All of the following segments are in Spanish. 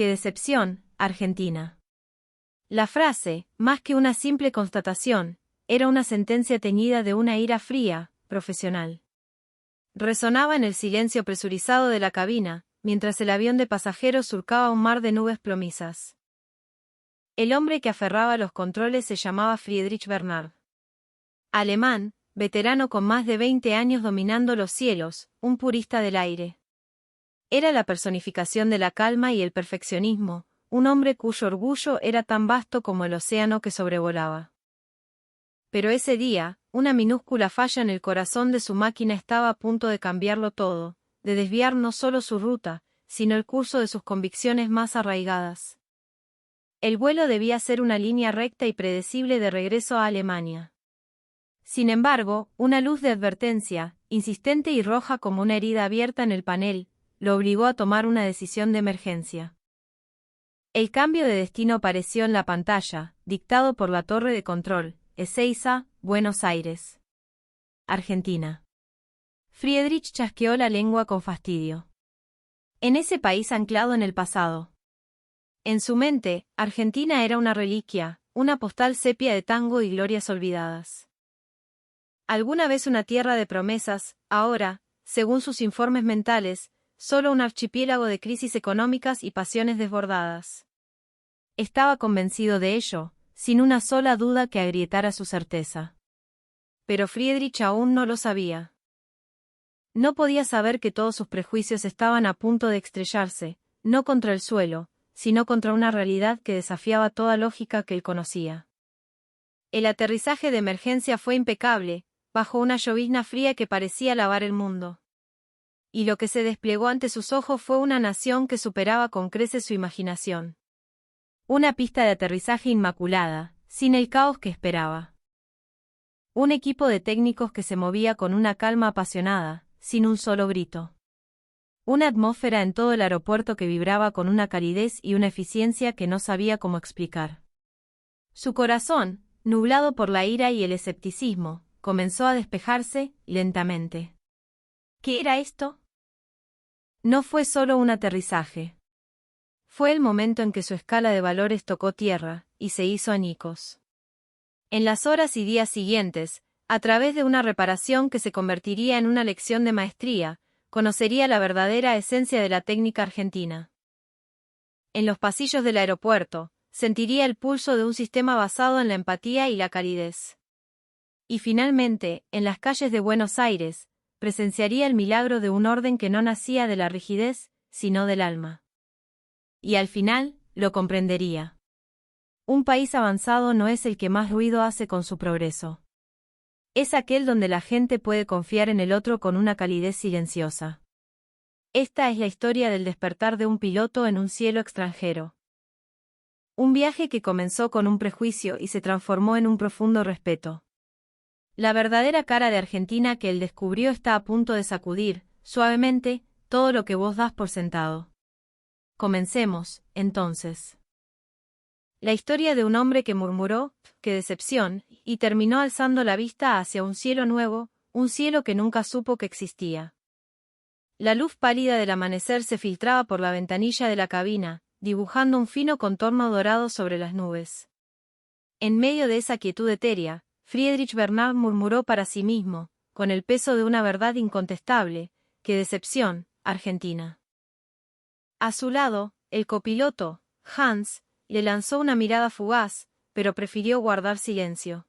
¡Qué decepción, Argentina! La frase, más que una simple constatación, era una sentencia teñida de una ira fría, profesional. Resonaba en el silencio presurizado de la cabina, mientras el avión de pasajeros surcaba un mar de nubes plomizas. El hombre que aferraba los controles se llamaba Friedrich Bernard. Alemán, veterano con más de 20 años dominando los cielos, un purista del aire. Era la personificación de la calma y el perfeccionismo, un hombre cuyo orgullo era tan vasto como el océano que sobrevolaba. Pero ese día, una minúscula falla en el corazón de su máquina estaba a punto de cambiarlo todo, de desviar no solo su ruta, sino el curso de sus convicciones más arraigadas. El vuelo debía ser una línea recta y predecible de regreso a Alemania. Sin embargo, una luz de advertencia, insistente y roja como una herida abierta en el panel, lo obligó a tomar una decisión de emergencia. El cambio de destino apareció en la pantalla, dictado por la torre de control: Ezeiza, Buenos Aires, Argentina. Friedrich chasqueó la lengua con fastidio. En ese país anclado en el pasado. En su mente, Argentina era una reliquia, una postal sepia de tango y glorias olvidadas. Alguna vez una tierra de promesas, ahora, según sus informes mentales, solo un archipiélago de crisis económicas y pasiones desbordadas. Estaba convencido de ello, sin una sola duda que agrietara su certeza. Pero Friedrich aún no lo sabía. No podía saber que todos sus prejuicios estaban a punto de estrellarse, no contra el suelo, sino contra una realidad que desafiaba toda lógica que él conocía. El aterrizaje de emergencia fue impecable, bajo una llovizna fría que parecía lavar el mundo. Y lo que se desplegó ante sus ojos fue una nación que superaba con creces su imaginación. Una pista de aterrizaje inmaculada, sin el caos que esperaba. Un equipo de técnicos que se movía con una calma apasionada, sin un solo grito. Una atmósfera en todo el aeropuerto que vibraba con una calidez y una eficiencia que no sabía cómo explicar. Su corazón, nublado por la ira y el escepticismo, comenzó a despejarse, lentamente. ¿Qué era esto? No fue solo un aterrizaje. Fue el momento en que su escala de valores tocó tierra, y se hizo añicos. En las horas y días siguientes, a través de una reparación que se convertiría en una lección de maestría, conocería la verdadera esencia de la técnica argentina. En los pasillos del aeropuerto, sentiría el pulso de un sistema basado en la empatía y la calidez. Y finalmente, en las calles de Buenos Aires, presenciaría el milagro de un orden que no nacía de la rigidez, sino del alma. Y al final, lo comprendería. Un país avanzado no es el que más ruido hace con su progreso. Es aquel donde la gente puede confiar en el otro con una calidez silenciosa. Esta es la historia del despertar de un piloto en un cielo extranjero. Un viaje que comenzó con un prejuicio y se transformó en un profundo respeto. La verdadera cara de Argentina que él descubrió está a punto de sacudir, suavemente, todo lo que vos das por sentado. Comencemos, entonces. La historia de un hombre que murmuró, qué decepción, y terminó alzando la vista hacia un cielo nuevo, un cielo que nunca supo que existía. La luz pálida del amanecer se filtraba por la ventanilla de la cabina, dibujando un fino contorno dorado sobre las nubes. En medio de esa quietud etérea, Friedrich Bernard murmuró para sí mismo, con el peso de una verdad incontestable, qué decepción, Argentina. A su lado, el copiloto, Hans, le lanzó una mirada fugaz, pero prefirió guardar silencio.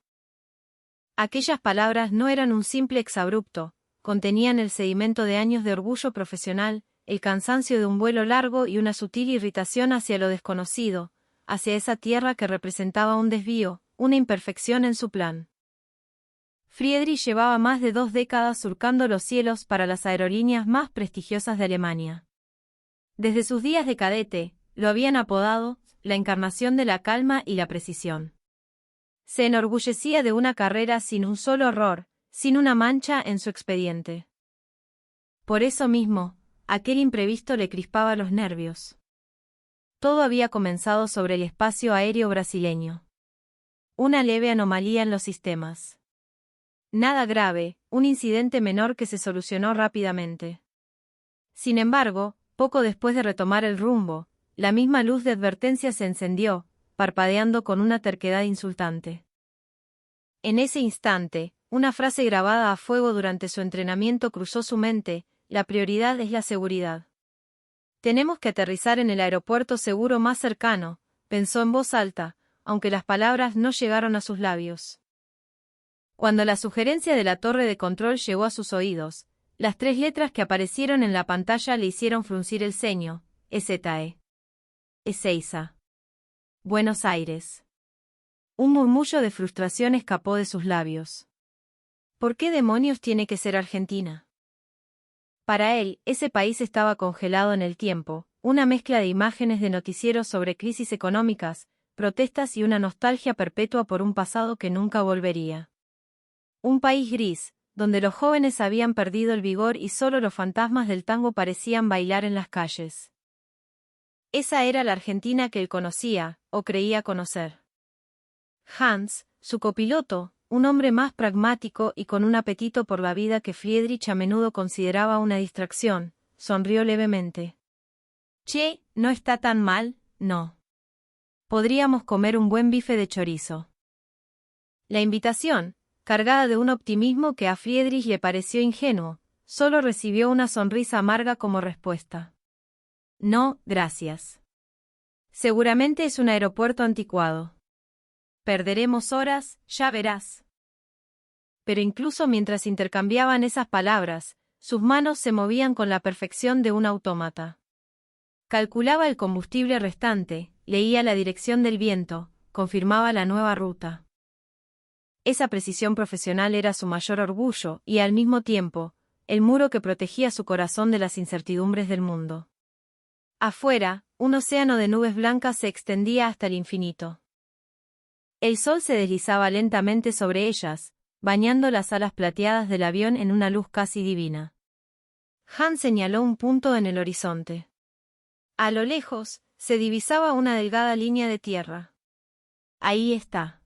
Aquellas palabras no eran un simple exabrupto, contenían el sedimento de años de orgullo profesional, el cansancio de un vuelo largo y una sutil irritación hacia lo desconocido, hacia esa tierra que representaba un desvío, una imperfección en su plan. Friedrich llevaba más de 2 décadas surcando los cielos para las aerolíneas más prestigiosas de Alemania. Desde sus días de cadete, lo habían apodado la encarnación de la calma y la precisión. Se enorgullecía de una carrera sin un solo error, sin una mancha en su expediente. Por eso mismo, aquel imprevisto le crispaba los nervios. Todo había comenzado sobre el espacio aéreo brasileño. Una leve anomalía en los sistemas. Nada grave, un incidente menor que se solucionó rápidamente. Sin embargo, poco después de retomar el rumbo, la misma luz de advertencia se encendió, parpadeando con una terquedad insultante. En ese instante, una frase grabada a fuego durante su entrenamiento cruzó su mente: la prioridad es la seguridad. Tenemos que aterrizar en el aeropuerto seguro más cercano, pensó en voz alta, aunque las palabras no llegaron a sus labios. Cuando la sugerencia de la torre de control llegó a sus oídos, las 3 letras que aparecieron en la pantalla le hicieron fruncir el ceño: EZE. Ezeiza. Buenos Aires. Un murmullo de frustración escapó de sus labios. ¿Por qué demonios tiene que ser Argentina? Para él, ese país estaba congelado en el tiempo, una mezcla de imágenes de noticieros sobre crisis económicas, protestas y una nostalgia perpetua por un pasado que nunca volvería. Un país gris, donde los jóvenes habían perdido el vigor y solo los fantasmas del tango parecían bailar en las calles. Esa era la Argentina que él conocía, o creía conocer. Hans, su copiloto, un hombre más pragmático y con un apetito por la vida que Friedrich a menudo consideraba una distracción, sonrió levemente. Che, no está tan mal, no. Podríamos comer un buen bife de chorizo. La invitación, cargada de un optimismo que a Friedrich le pareció ingenuo, solo recibió una sonrisa amarga como respuesta. No, gracias. Seguramente es un aeropuerto anticuado. Perderemos horas, ya verás. Pero incluso mientras intercambiaban esas palabras, sus manos se movían con la perfección de un autómata. Calculaba el combustible restante, leía la dirección del viento, confirmaba la nueva ruta. Esa precisión profesional era su mayor orgullo y, al mismo tiempo, el muro que protegía su corazón de las incertidumbres del mundo. Afuera, un océano de nubes blancas se extendía hasta el infinito. El sol se deslizaba lentamente sobre ellas, bañando las alas plateadas del avión en una luz casi divina. Hans señaló un punto en el horizonte. A lo lejos, se divisaba una delgada línea de tierra. Ahí está.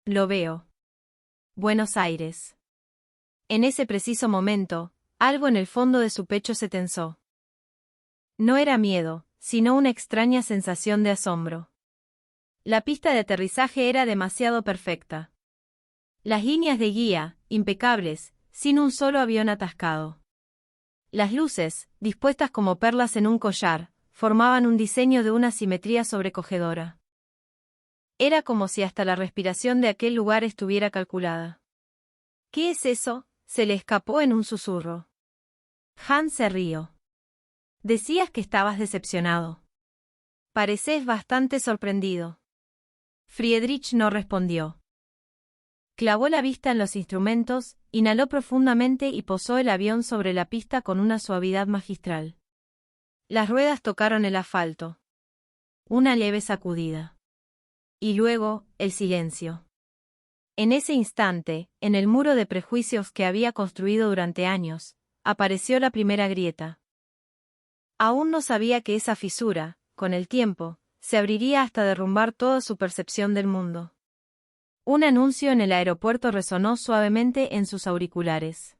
Lo veo. Buenos Aires. En ese preciso momento, algo en el fondo de su pecho se tensó. No era miedo, sino una extraña sensación de asombro. La pista de aterrizaje era demasiado perfecta. Las líneas de guía, impecables, sin un solo avión atascado. Las luces, dispuestas como perlas en un collar, formaban un diseño de una simetría sobrecogedora. Era como si hasta la respiración de aquel lugar estuviera calculada. ¿Qué es eso?, se le escapó en un susurro. Hans se rió. Decías que estabas decepcionado. Pareces bastante sorprendido. Friedrich no respondió. Clavó la vista en los instrumentos, inhaló profundamente y posó el avión sobre la pista con una suavidad magistral. Las ruedas tocaron el asfalto. Una leve sacudida. Y luego, el silencio. En ese instante, en el muro de prejuicios que había construido durante años, apareció la primera grieta. Aún no sabía que esa fisura, con el tiempo, se abriría hasta derrumbar toda su percepción del mundo. Un anuncio en el aeropuerto resonó suavemente en sus auriculares.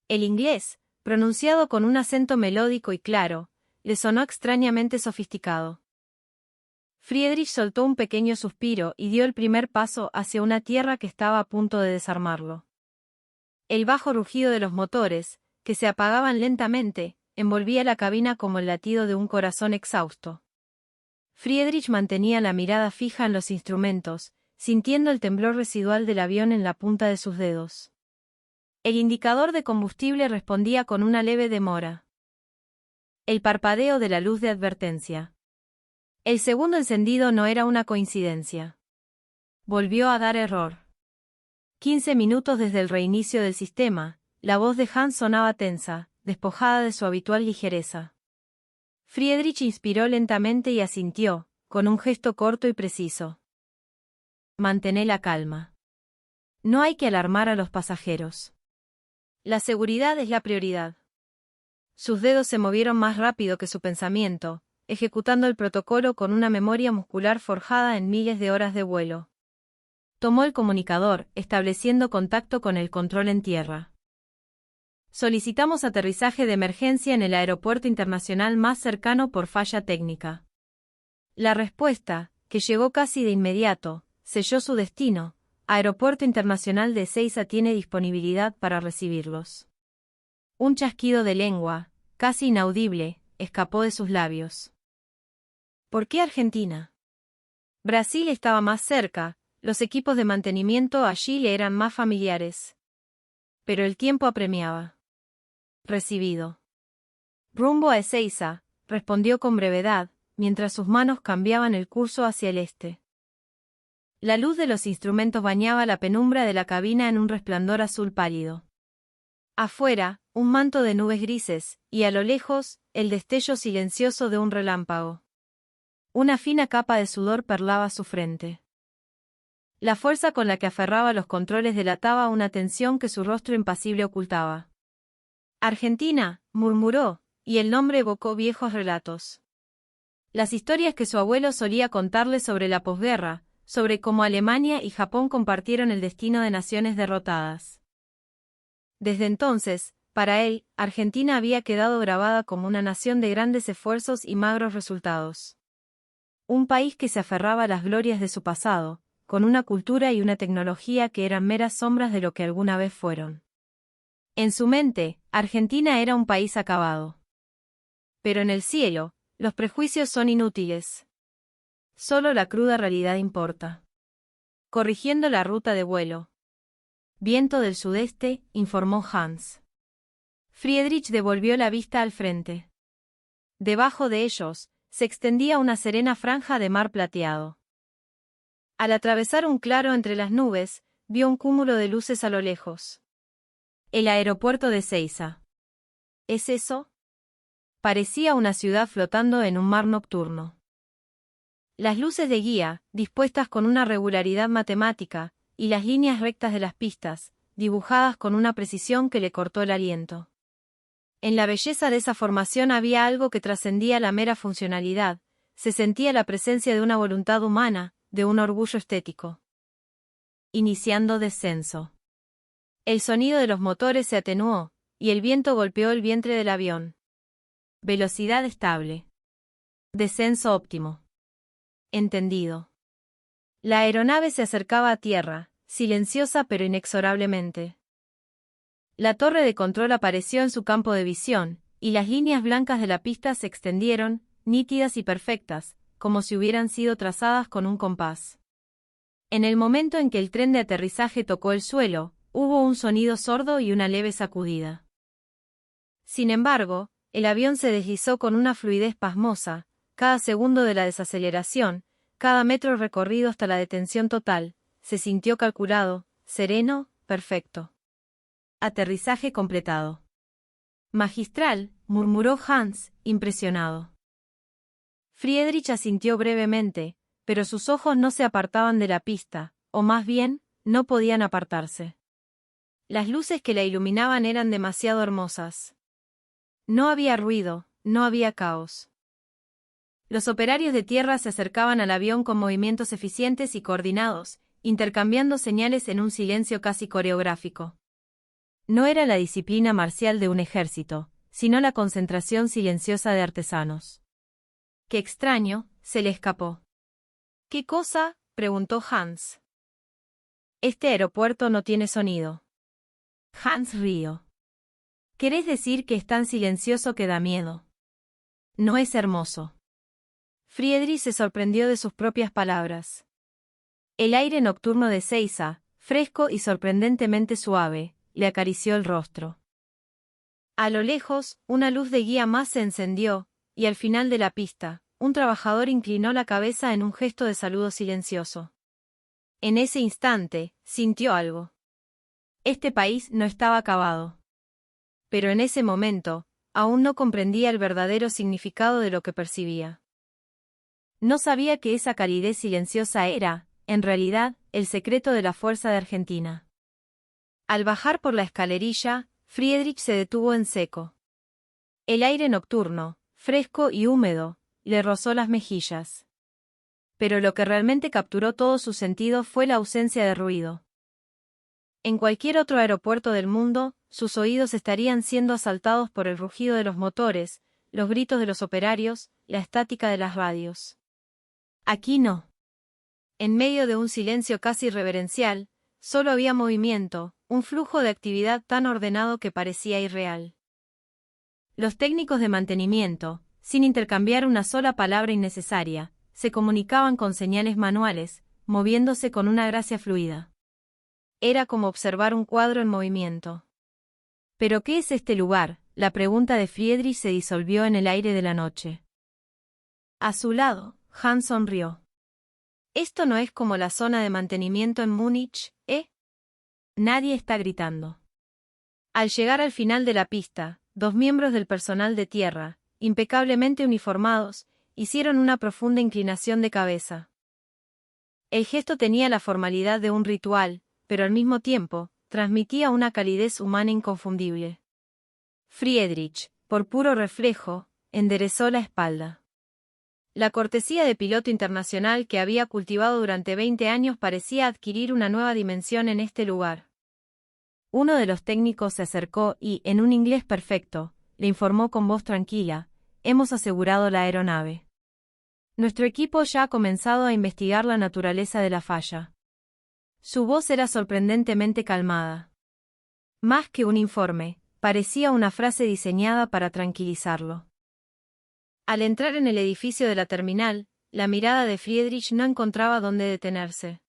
El inglés, pronunciado con un acento melódico y claro, le sonó extrañamente sofisticado. Friedrich soltó un pequeño suspiro y dio el primer paso hacia una tierra que estaba a punto de desarmarlo. El bajo rugido de los motores, que se apagaban lentamente, envolvía la cabina como el latido de un corazón exhausto. Friedrich mantenía la mirada fija en los instrumentos, sintiendo el temblor residual del avión en la punta de sus dedos. El indicador de combustible respondía con una leve demora. El parpadeo de la luz de advertencia. El segundo encendido no era una coincidencia. Volvió a dar error. 15 minutos desde el reinicio del sistema, la voz de Hans sonaba tensa, despojada de su habitual ligereza. Friedrich inspiró lentamente y asintió, con un gesto corto y preciso. Mantené la calma. No hay que alarmar a los pasajeros. La seguridad es la prioridad. Sus dedos se movieron más rápido que su pensamiento, ejecutando el protocolo con una memoria muscular forjada en miles de horas de vuelo. Tomó el comunicador, estableciendo contacto con el control en tierra. Solicitamos aterrizaje de emergencia en el aeropuerto internacional más cercano por falla técnica. La respuesta, que llegó casi de inmediato, selló su destino. Aeropuerto Internacional de Ezeiza tiene disponibilidad para recibirlos. Un chasquido de lengua, casi inaudible, escapó de sus labios. ¿Por qué Argentina? Brasil estaba más cerca, los equipos de mantenimiento allí le eran más familiares. Pero el tiempo apremiaba. Recibido. Rumbo a Ezeiza, respondió con brevedad, mientras sus manos cambiaban el curso hacia el este. La luz de los instrumentos bañaba la penumbra de la cabina en un resplandor azul pálido. Afuera, un manto de nubes grises, y a lo lejos, el destello silencioso de un relámpago. Una fina capa de sudor perlaba su frente. La fuerza con la que aferraba los controles delataba una tensión que su rostro impasible ocultaba. Argentina, murmuró, y el nombre evocó viejos relatos. Las historias que su abuelo solía contarle sobre la posguerra, sobre cómo Alemania y Japón compartieron el destino de naciones derrotadas. Desde entonces, para él, Argentina había quedado grabada como una nación de grandes esfuerzos y magros resultados. Un país que se aferraba a las glorias de su pasado, con una cultura y una tecnología que eran meras sombras de lo que alguna vez fueron. En su mente, Argentina era un país acabado. Pero en el cielo, los prejuicios son inútiles. Solo la cruda realidad importa. Corrigiendo la ruta de vuelo. Viento del sudeste, informó Hans. Friedrich devolvió la vista al frente. Debajo de ellos, se extendía una serena franja de mar plateado. Al atravesar un claro entre las nubes, vio un cúmulo de luces a lo lejos. El aeropuerto de Ezeiza. ¿Es eso? Parecía una ciudad flotando en un mar nocturno. Las luces de guía, dispuestas con una regularidad matemática, y las líneas rectas de las pistas, dibujadas con una precisión que le cortó el aliento. En la belleza de esa formación había algo que trascendía la mera funcionalidad, se sentía la presencia de una voluntad humana, de un orgullo estético. Iniciando descenso. El sonido de los motores se atenuó, y el viento golpeó el vientre del avión. Velocidad estable. Descenso óptimo. Entendido. La aeronave se acercaba a tierra, silenciosa pero inexorablemente. La torre de control apareció en su campo de visión, y las líneas blancas de la pista se extendieron, nítidas y perfectas, como si hubieran sido trazadas con un compás. En el momento en que el tren de aterrizaje tocó el suelo, hubo un sonido sordo y una leve sacudida. Sin embargo, el avión se deslizó con una fluidez pasmosa, cada segundo de la desaceleración, cada metro recorrido hasta la detención total, se sintió calculado, sereno, perfecto. Aterrizaje completado. Magistral, murmuró Hans, impresionado. Friedrich asintió brevemente, pero sus ojos no se apartaban de la pista, o más bien, no podían apartarse. Las luces que la iluminaban eran demasiado hermosas. No había ruido, no había caos. Los operarios de tierra se acercaban al avión con movimientos eficientes y coordinados, intercambiando señales en un silencio casi coreográfico. No era la disciplina marcial de un ejército, sino la concentración silenciosa de artesanos. «Qué extraño», se le escapó. «¿Qué cosa?», preguntó Hans. «Este aeropuerto no tiene sonido». Hans rió. «¿Querés decir que es tan silencioso que da miedo?» «No es hermoso». Friedrich se sorprendió de sus propias palabras. El aire nocturno de Ezeiza, fresco y sorprendentemente suave, le acarició el rostro. A lo lejos, una luz de guía más se encendió, y al final de la pista, un trabajador inclinó la cabeza en un gesto de saludo silencioso. En ese instante, sintió algo. Este país no estaba acabado. Pero en ese momento, aún no comprendía el verdadero significado de lo que percibía. No sabía que esa calidez silenciosa era, en realidad, el secreto de la fuerza de Argentina. Al bajar por la escalerilla, Friedrich se detuvo en seco. El aire nocturno, fresco y húmedo, le rozó las mejillas. Pero lo que realmente capturó todo su sentido fue la ausencia de ruido. En cualquier otro aeropuerto del mundo, sus oídos estarían siendo asaltados por el rugido de los motores, los gritos de los operarios, la estática de las radios. Aquí no. En medio de un silencio casi reverencial, solo había movimiento, un flujo de actividad tan ordenado que parecía irreal. Los técnicos de mantenimiento, sin intercambiar una sola palabra innecesaria, se comunicaban con señales manuales, moviéndose con una gracia fluida. Era como observar un cuadro en movimiento. ¿Pero qué es este lugar? La pregunta de Friedrich se disolvió en el aire de la noche. A su lado, Hans sonrió. Esto no es como la zona de mantenimiento en Múnich, ¿eh? Nadie está gritando. Al llegar al final de la pista, 2 miembros del personal de tierra, impecablemente uniformados, hicieron una profunda inclinación de cabeza. El gesto tenía la formalidad de un ritual, pero al mismo tiempo, transmitía una calidez humana inconfundible. Friedrich, por puro reflejo, enderezó la espalda. La cortesía de piloto internacional que había cultivado durante 20 años parecía adquirir una nueva dimensión en este lugar. Uno de los técnicos se acercó y, en un inglés perfecto, le informó con voz tranquila: «Hemos asegurado la aeronave. Nuestro equipo ya ha comenzado a investigar la naturaleza de la falla». Su voz era sorprendentemente calmada. Más que un informe, parecía una frase diseñada para tranquilizarlo. Al entrar en el edificio de la terminal, la mirada de Friedrich no encontraba dónde detenerse.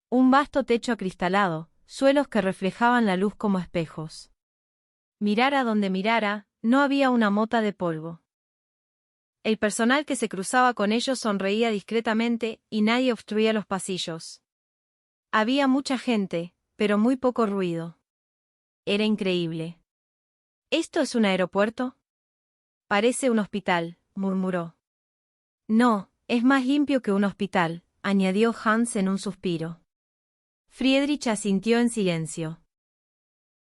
Un vasto techo acristalado, suelos que reflejaban la luz como espejos. Mirara donde mirara, no había una mota de polvo. El personal que se cruzaba con ellos sonreía discretamente, y nadie obstruía los pasillos. Había mucha gente, pero muy poco ruido. Era increíble. ¿Esto es un aeropuerto? Parece un hospital, murmuró. No, es más limpio que un hospital, añadió Hans en un suspiro. Friedrich asintió en silencio.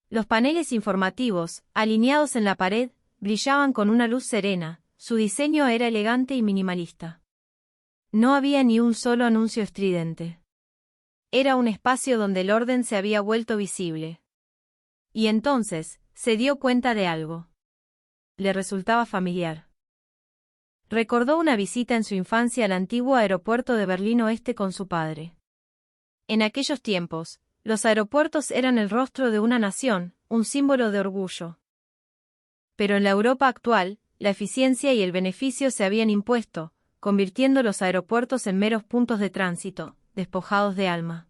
Los paneles informativos, alineados en la pared, brillaban con una luz serena, su diseño era elegante y minimalista. No había ni un solo anuncio estridente. Era un espacio donde el orden se había vuelto visible. Y entonces, se dio cuenta de algo. Le resultaba familiar. Recordó una visita en su infancia al antiguo aeropuerto de Berlín Oeste con su padre. En aquellos tiempos, los aeropuertos eran el rostro de una nación, un símbolo de orgullo. Pero en la Europa actual, la eficiencia y el beneficio se habían impuesto, convirtiendo los aeropuertos en meros puntos de tránsito, despojados de alma.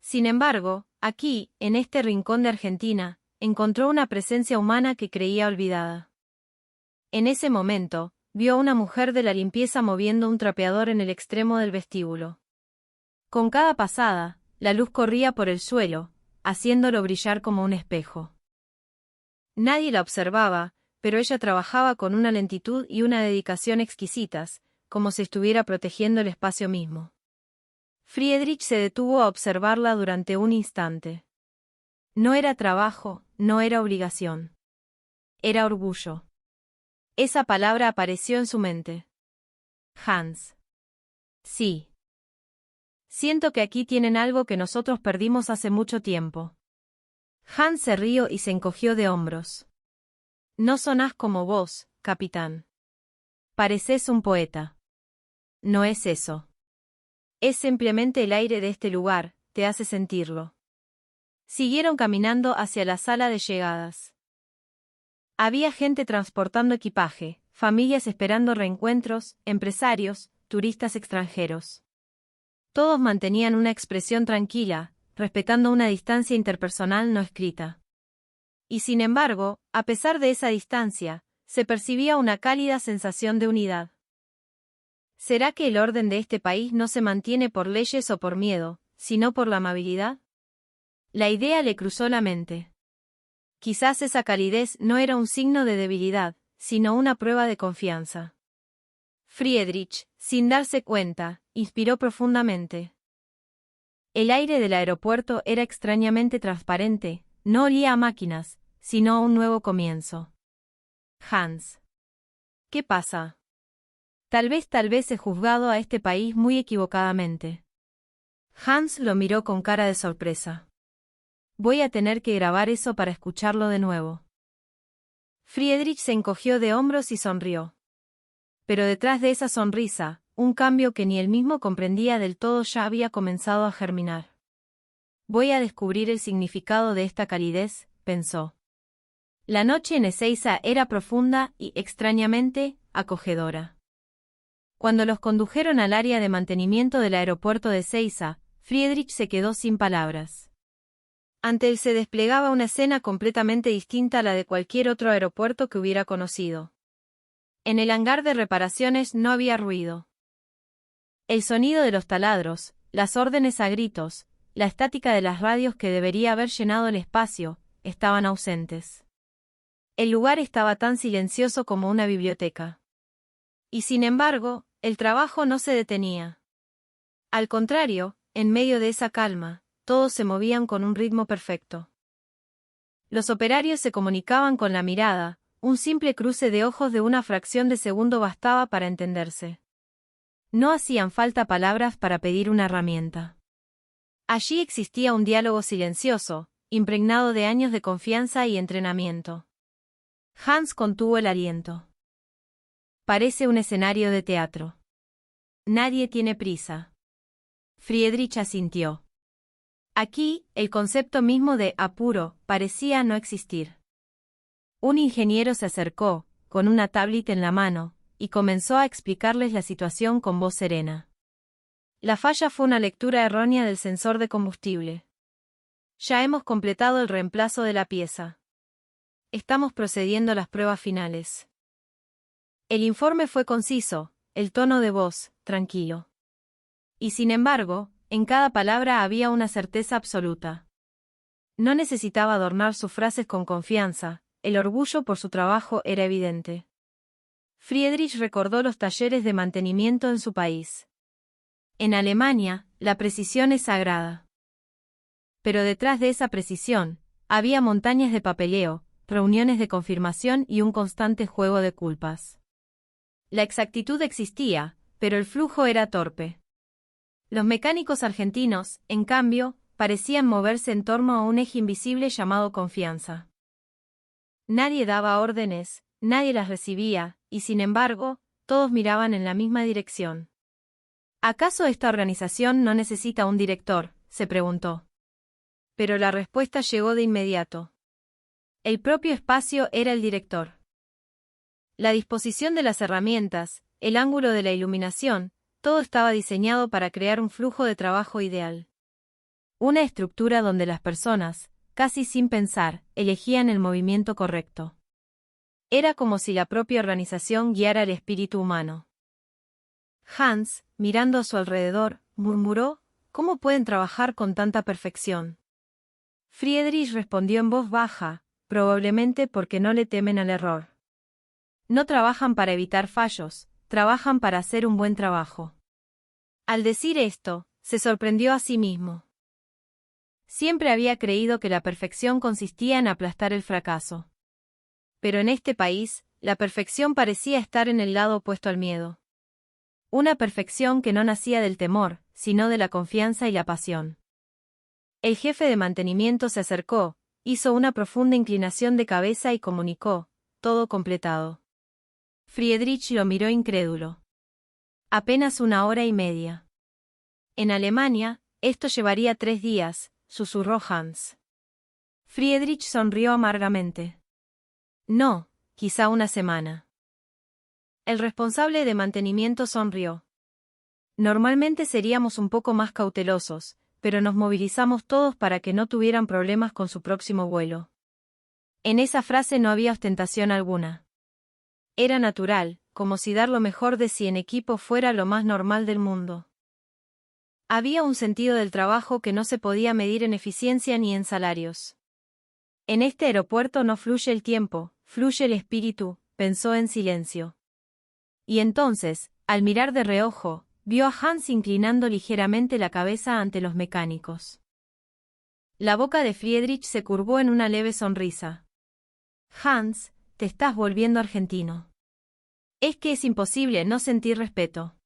Sin embargo, aquí, en este rincón de Argentina, encontró una presencia humana que creía olvidada. En ese momento, vio a una mujer de la limpieza moviendo un trapeador en el extremo del vestíbulo. Con cada pasada, la luz corría por el suelo, haciéndolo brillar como un espejo. Nadie la observaba, pero ella trabajaba con una lentitud y una dedicación exquisitas, como si estuviera protegiendo el espacio mismo. Friedrich se detuvo a observarla durante un instante. No era trabajo, no era obligación. Era orgullo. Esa palabra apareció en su mente. Hans. Sí. Siento que aquí tienen algo que nosotros perdimos hace mucho tiempo. Hans se rió y se encogió de hombros. No sonás como vos, capitán. Pareces un poeta. No es eso. Es simplemente el aire de este lugar, te hace sentirlo. Siguieron caminando hacia la sala de llegadas. Había gente transportando equipaje, familias esperando reencuentros, empresarios, turistas extranjeros. Todos mantenían una expresión tranquila, respetando una distancia interpersonal no escrita. Y sin embargo, a pesar de esa distancia, se percibía una cálida sensación de unidad. ¿Será que el orden de este país no se mantiene por leyes o por miedo, sino por la amabilidad? La idea le cruzó la mente. Quizás esa calidez no era un signo de debilidad, sino una prueba de confianza. Friedrich, sin darse cuenta, inspiró profundamente. El aire del aeropuerto era extrañamente transparente, no olía a máquinas, sino a un nuevo comienzo. Hans. ¿Qué pasa? Tal vez he juzgado a este país muy equivocadamente. Hans lo miró con cara de sorpresa. Voy a tener que grabar eso para escucharlo de nuevo. Friedrich se encogió de hombros y sonrió. Pero detrás de esa sonrisa, un cambio que ni él mismo comprendía del todo ya había comenzado a germinar. Voy a descubrir el significado de esta calidez, pensó. La noche en Ezeiza era profunda y, extrañamente, acogedora. Cuando los condujeron al área de mantenimiento del aeropuerto de Ezeiza, Friedrich se quedó sin palabras. Ante él se desplegaba una escena completamente distinta a la de cualquier otro aeropuerto que hubiera conocido. En el hangar de reparaciones no había ruido. El sonido de los taladros, las órdenes a gritos, la estática de las radios que debería haber llenado el espacio, estaban ausentes. El lugar estaba tan silencioso como una biblioteca. Y sin embargo, el trabajo no se detenía. Al contrario, en medio de esa calma, todos se movían con un ritmo perfecto. Los operarios se comunicaban con la mirada, un simple cruce de ojos de una fracción de segundo bastaba para entenderse. No hacían falta palabras para pedir una herramienta. Allí existía un diálogo silencioso, impregnado de años de confianza y entrenamiento. Hans contuvo el aliento. Parece un escenario de teatro. Nadie tiene prisa. Friedrich asintió. Aquí, el concepto mismo de apuro parecía no existir. Un ingeniero se acercó, con una tablet en la mano, y comenzó a explicarles la situación con voz serena. La falla fue una lectura errónea del sensor de combustible. Ya hemos completado el reemplazo de la pieza. Estamos procediendo a las pruebas finales. El informe fue conciso, el tono de voz, tranquilo. Y sin embargo, en cada palabra había una certeza absoluta. No necesitaba adornar sus frases con confianza, el orgullo por su trabajo era evidente. Friedrich recordó los talleres de mantenimiento en su país. En Alemania, la precisión es sagrada. Pero detrás de esa precisión, había montañas de papeleo, reuniones de confirmación y un constante juego de culpas. La exactitud existía, pero el flujo era torpe. Los mecánicos argentinos, en cambio, parecían moverse en torno a un eje invisible llamado confianza. Nadie daba órdenes, nadie las recibía, y sin embargo, todos miraban en la misma dirección. ¿Acaso esta organización no necesita un director?, se preguntó. Pero la respuesta llegó de inmediato. El propio espacio era el director. La disposición de las herramientas, el ángulo de la iluminación, todo estaba diseñado para crear un flujo de trabajo ideal. Una estructura donde las personas, casi sin pensar, elegían el movimiento correcto. Era como si la propia organización guiara el espíritu humano. Hans, mirando a su alrededor, murmuró, ¿cómo pueden trabajar con tanta perfección? Friedrich respondió en voz baja, probablemente porque no le temen al error. No trabajan para evitar fallos, trabajan para hacer un buen trabajo. Al decir esto, se sorprendió a sí mismo. Siempre había creído que la perfección consistía en aplastar el fracaso. Pero en este país, la perfección parecía estar en el lado opuesto al miedo. Una perfección que no nacía del temor, sino de la confianza y la pasión. El jefe de mantenimiento se acercó, hizo una profunda inclinación de cabeza y comunicó, todo completado. Friedrich lo miró incrédulo. Apenas 1 hora y media. En Alemania, esto llevaría 3 días, susurró Hans. Friedrich sonrió amargamente. No, quizá 1 semana. El responsable de mantenimiento sonrió. Normalmente seríamos un poco más cautelosos, pero nos movilizamos todos para que no tuvieran problemas con su próximo vuelo. En esa frase no había ostentación alguna. Era natural, como si dar lo mejor de sí en equipo fuera lo más normal del mundo. Había un sentido del trabajo que no se podía medir en eficiencia ni en salarios. En este aeropuerto no fluye el tiempo, fluye el espíritu, pensó en silencio. Y entonces, al mirar de reojo, vio a Hans inclinando ligeramente la cabeza ante los mecánicos. La boca de Friedrich se curvó en una leve sonrisa. Hans, te estás volviendo argentino. Es que es imposible no sentir respeto.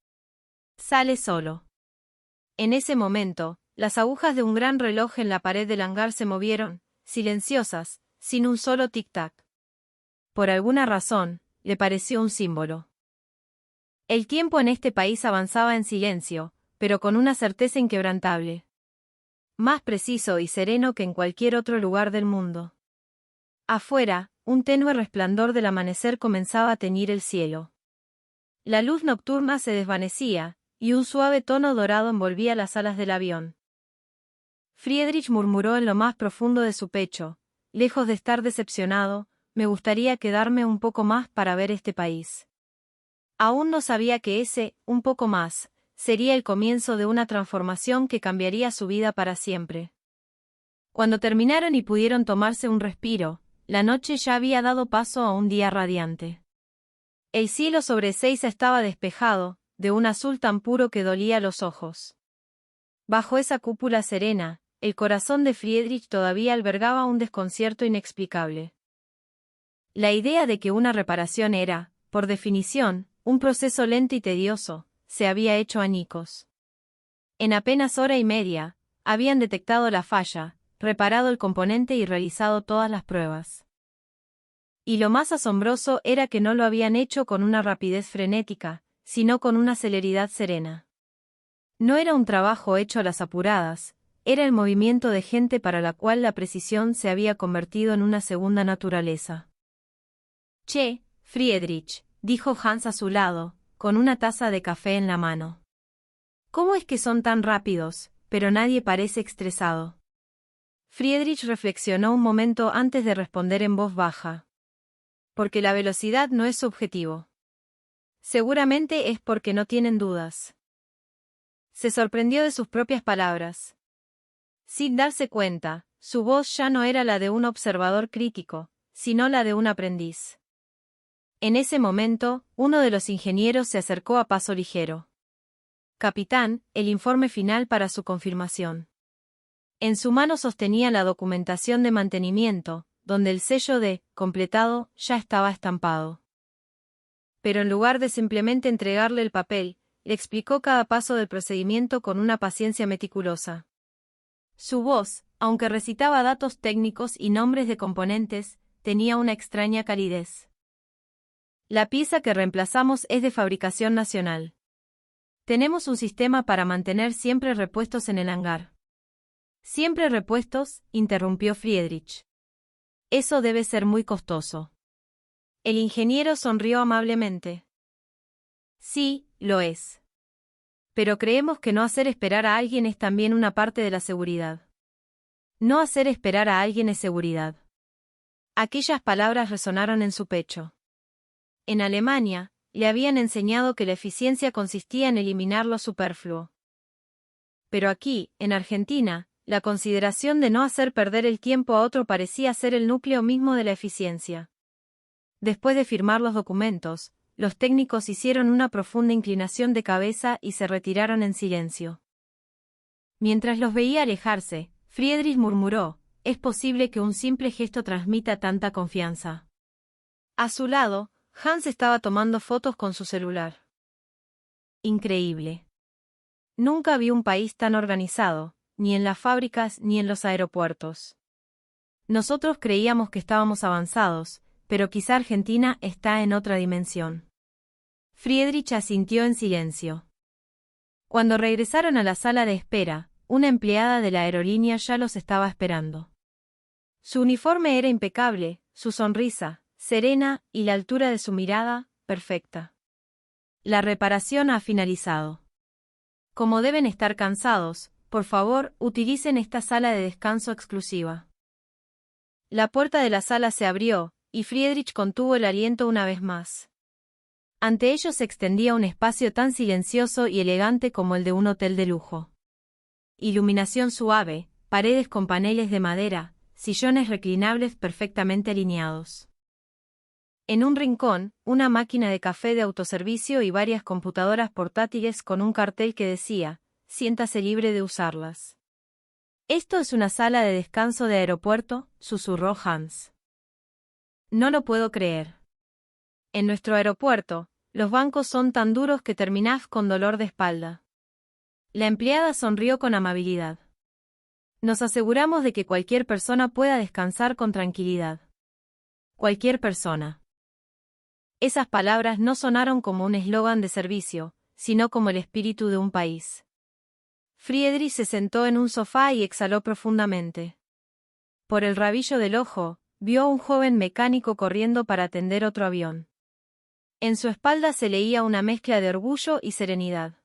Sale solo. En ese momento, las agujas de un gran reloj en la pared del hangar se movieron, silenciosas, sin un solo tic-tac. Por alguna razón, le pareció un símbolo. El tiempo en este país avanzaba en silencio, pero con una certeza inquebrantable. Más preciso y sereno que en cualquier otro lugar del mundo. Afuera, un tenue resplandor del amanecer comenzaba a teñir el cielo. La luz nocturna se desvanecía, y un suave tono dorado envolvía las alas del avión. Friedrich murmuró en lo más profundo de su pecho, lejos de estar decepcionado, me gustaría quedarme un poco más para ver este país. Aún no sabía que ese, un poco más, sería el comienzo de una transformación que cambiaría su vida para siempre. Cuando terminaron y pudieron tomarse un respiro, la noche ya había dado paso a un día radiante. El cielo sobre Ezeiza estaba despejado, de un azul tan puro que dolía los ojos. Bajo esa cúpula serena, el corazón de Friedrich todavía albergaba un desconcierto inexplicable. La idea de que una reparación era, por definición, un proceso lento y tedioso, se había hecho añicos. En apenas hora y media, habían detectado la falla, reparado el componente y realizado todas las pruebas. Y lo más asombroso era que no lo habían hecho con una rapidez frenética, sino con una celeridad serena. No era un trabajo hecho a las apuradas, era el movimiento de gente para la cual la precisión se había convertido en una segunda naturaleza. Che, Friedrich, dijo Hans a su lado, con una taza de café en la mano. ¿Cómo es que son tan rápidos, pero nadie parece estresado? Friedrich reflexionó un momento antes de responder en voz baja. Porque la velocidad no es subjetivo. Seguramente es porque no tienen dudas. Se sorprendió de sus propias palabras. Sin darse cuenta, su voz ya no era la de un observador crítico, sino la de un aprendiz. En ese momento, uno de los ingenieros se acercó a paso ligero. Capitán, el informe final para su confirmación. En su mano sostenía la documentación de mantenimiento, donde el sello de «completado» ya estaba estampado. Pero en lugar de simplemente entregarle el papel, le explicó cada paso del procedimiento con una paciencia meticulosa. Su voz, aunque recitaba datos técnicos y nombres de componentes, tenía una extraña calidez. La pieza que reemplazamos es de fabricación nacional. Tenemos un sistema para mantener siempre repuestos en el hangar. ¿Siempre repuestos?, interrumpió Friedrich. Eso debe ser muy costoso. El ingeniero sonrió amablemente. Sí, lo es. Pero creemos que no hacer esperar a alguien es también una parte de la seguridad. No hacer esperar a alguien es seguridad. Aquellas palabras resonaron en su pecho. En Alemania, le habían enseñado que la eficiencia consistía en eliminar lo superfluo. Pero aquí, en Argentina, la consideración de no hacer perder el tiempo a otro parecía ser el núcleo mismo de la eficiencia. Después de firmar los documentos, los técnicos hicieron una profunda inclinación de cabeza y se retiraron en silencio. Mientras los veía alejarse, Friedrich murmuró, «Es posible que un simple gesto transmita tanta confianza». A su lado, Hans estaba tomando fotos con su celular. Increíble. Nunca vi un país tan organizado, ni en las fábricas ni en los aeropuertos. Nosotros creíamos que estábamos avanzados, pero quizá Argentina está en otra dimensión. Friedrich asintió en silencio. Cuando regresaron a la sala de espera, una empleada de la aerolínea ya los estaba esperando. Su uniforme era impecable, su sonrisa, serena, y la altura de su mirada, perfecta. La reparación ha finalizado. Como deben estar cansados, por favor, utilicen esta sala de descanso exclusiva. La puerta de la sala se abrió, y Friedrich contuvo el aliento una vez más. Ante ellos se extendía un espacio tan silencioso y elegante como el de un hotel de lujo. Iluminación suave, paredes con paneles de madera, sillones reclinables perfectamente alineados. En un rincón, una máquina de café de autoservicio y varias computadoras portátiles con un cartel que decía, «Siéntase libre de usarlas». «Esto es una sala de descanso de aeropuerto», susurró Hans. «No lo puedo creer. En nuestro aeropuerto, los bancos son tan duros que terminás con dolor de espalda». La empleada sonrió con amabilidad. Nos aseguramos de que cualquier persona pueda descansar con tranquilidad. Cualquier persona. Esas palabras no sonaron como un eslogan de servicio, sino como el espíritu de un país. Friedrich se sentó en un sofá y exhaló profundamente. Por el rabillo del ojo, vio a un joven mecánico corriendo para atender otro avión. En su espalda se leía una mezcla de orgullo y serenidad.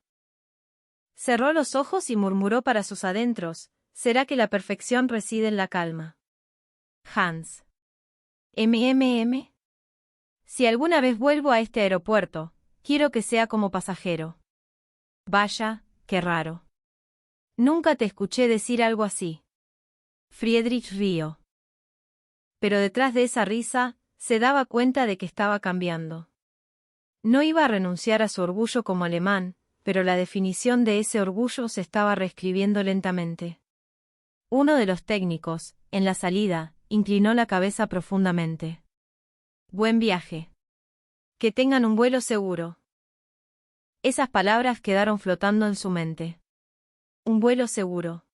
Cerró los ojos y murmuró para sus adentros: ¿será que la perfección reside en la calma? Hans. MMM. Si alguna vez vuelvo a este aeropuerto, quiero que sea como pasajero. Vaya, qué raro. Nunca te escuché decir algo así. Friedrich rió. Pero detrás de esa risa, se daba cuenta de que estaba cambiando. No iba a renunciar a su orgullo como alemán, pero la definición de ese orgullo se estaba reescribiendo lentamente. Uno de los técnicos, en la salida, inclinó la cabeza profundamente. Buen viaje. Que tengan un vuelo seguro. Esas palabras quedaron flotando en su mente. Un vuelo seguro.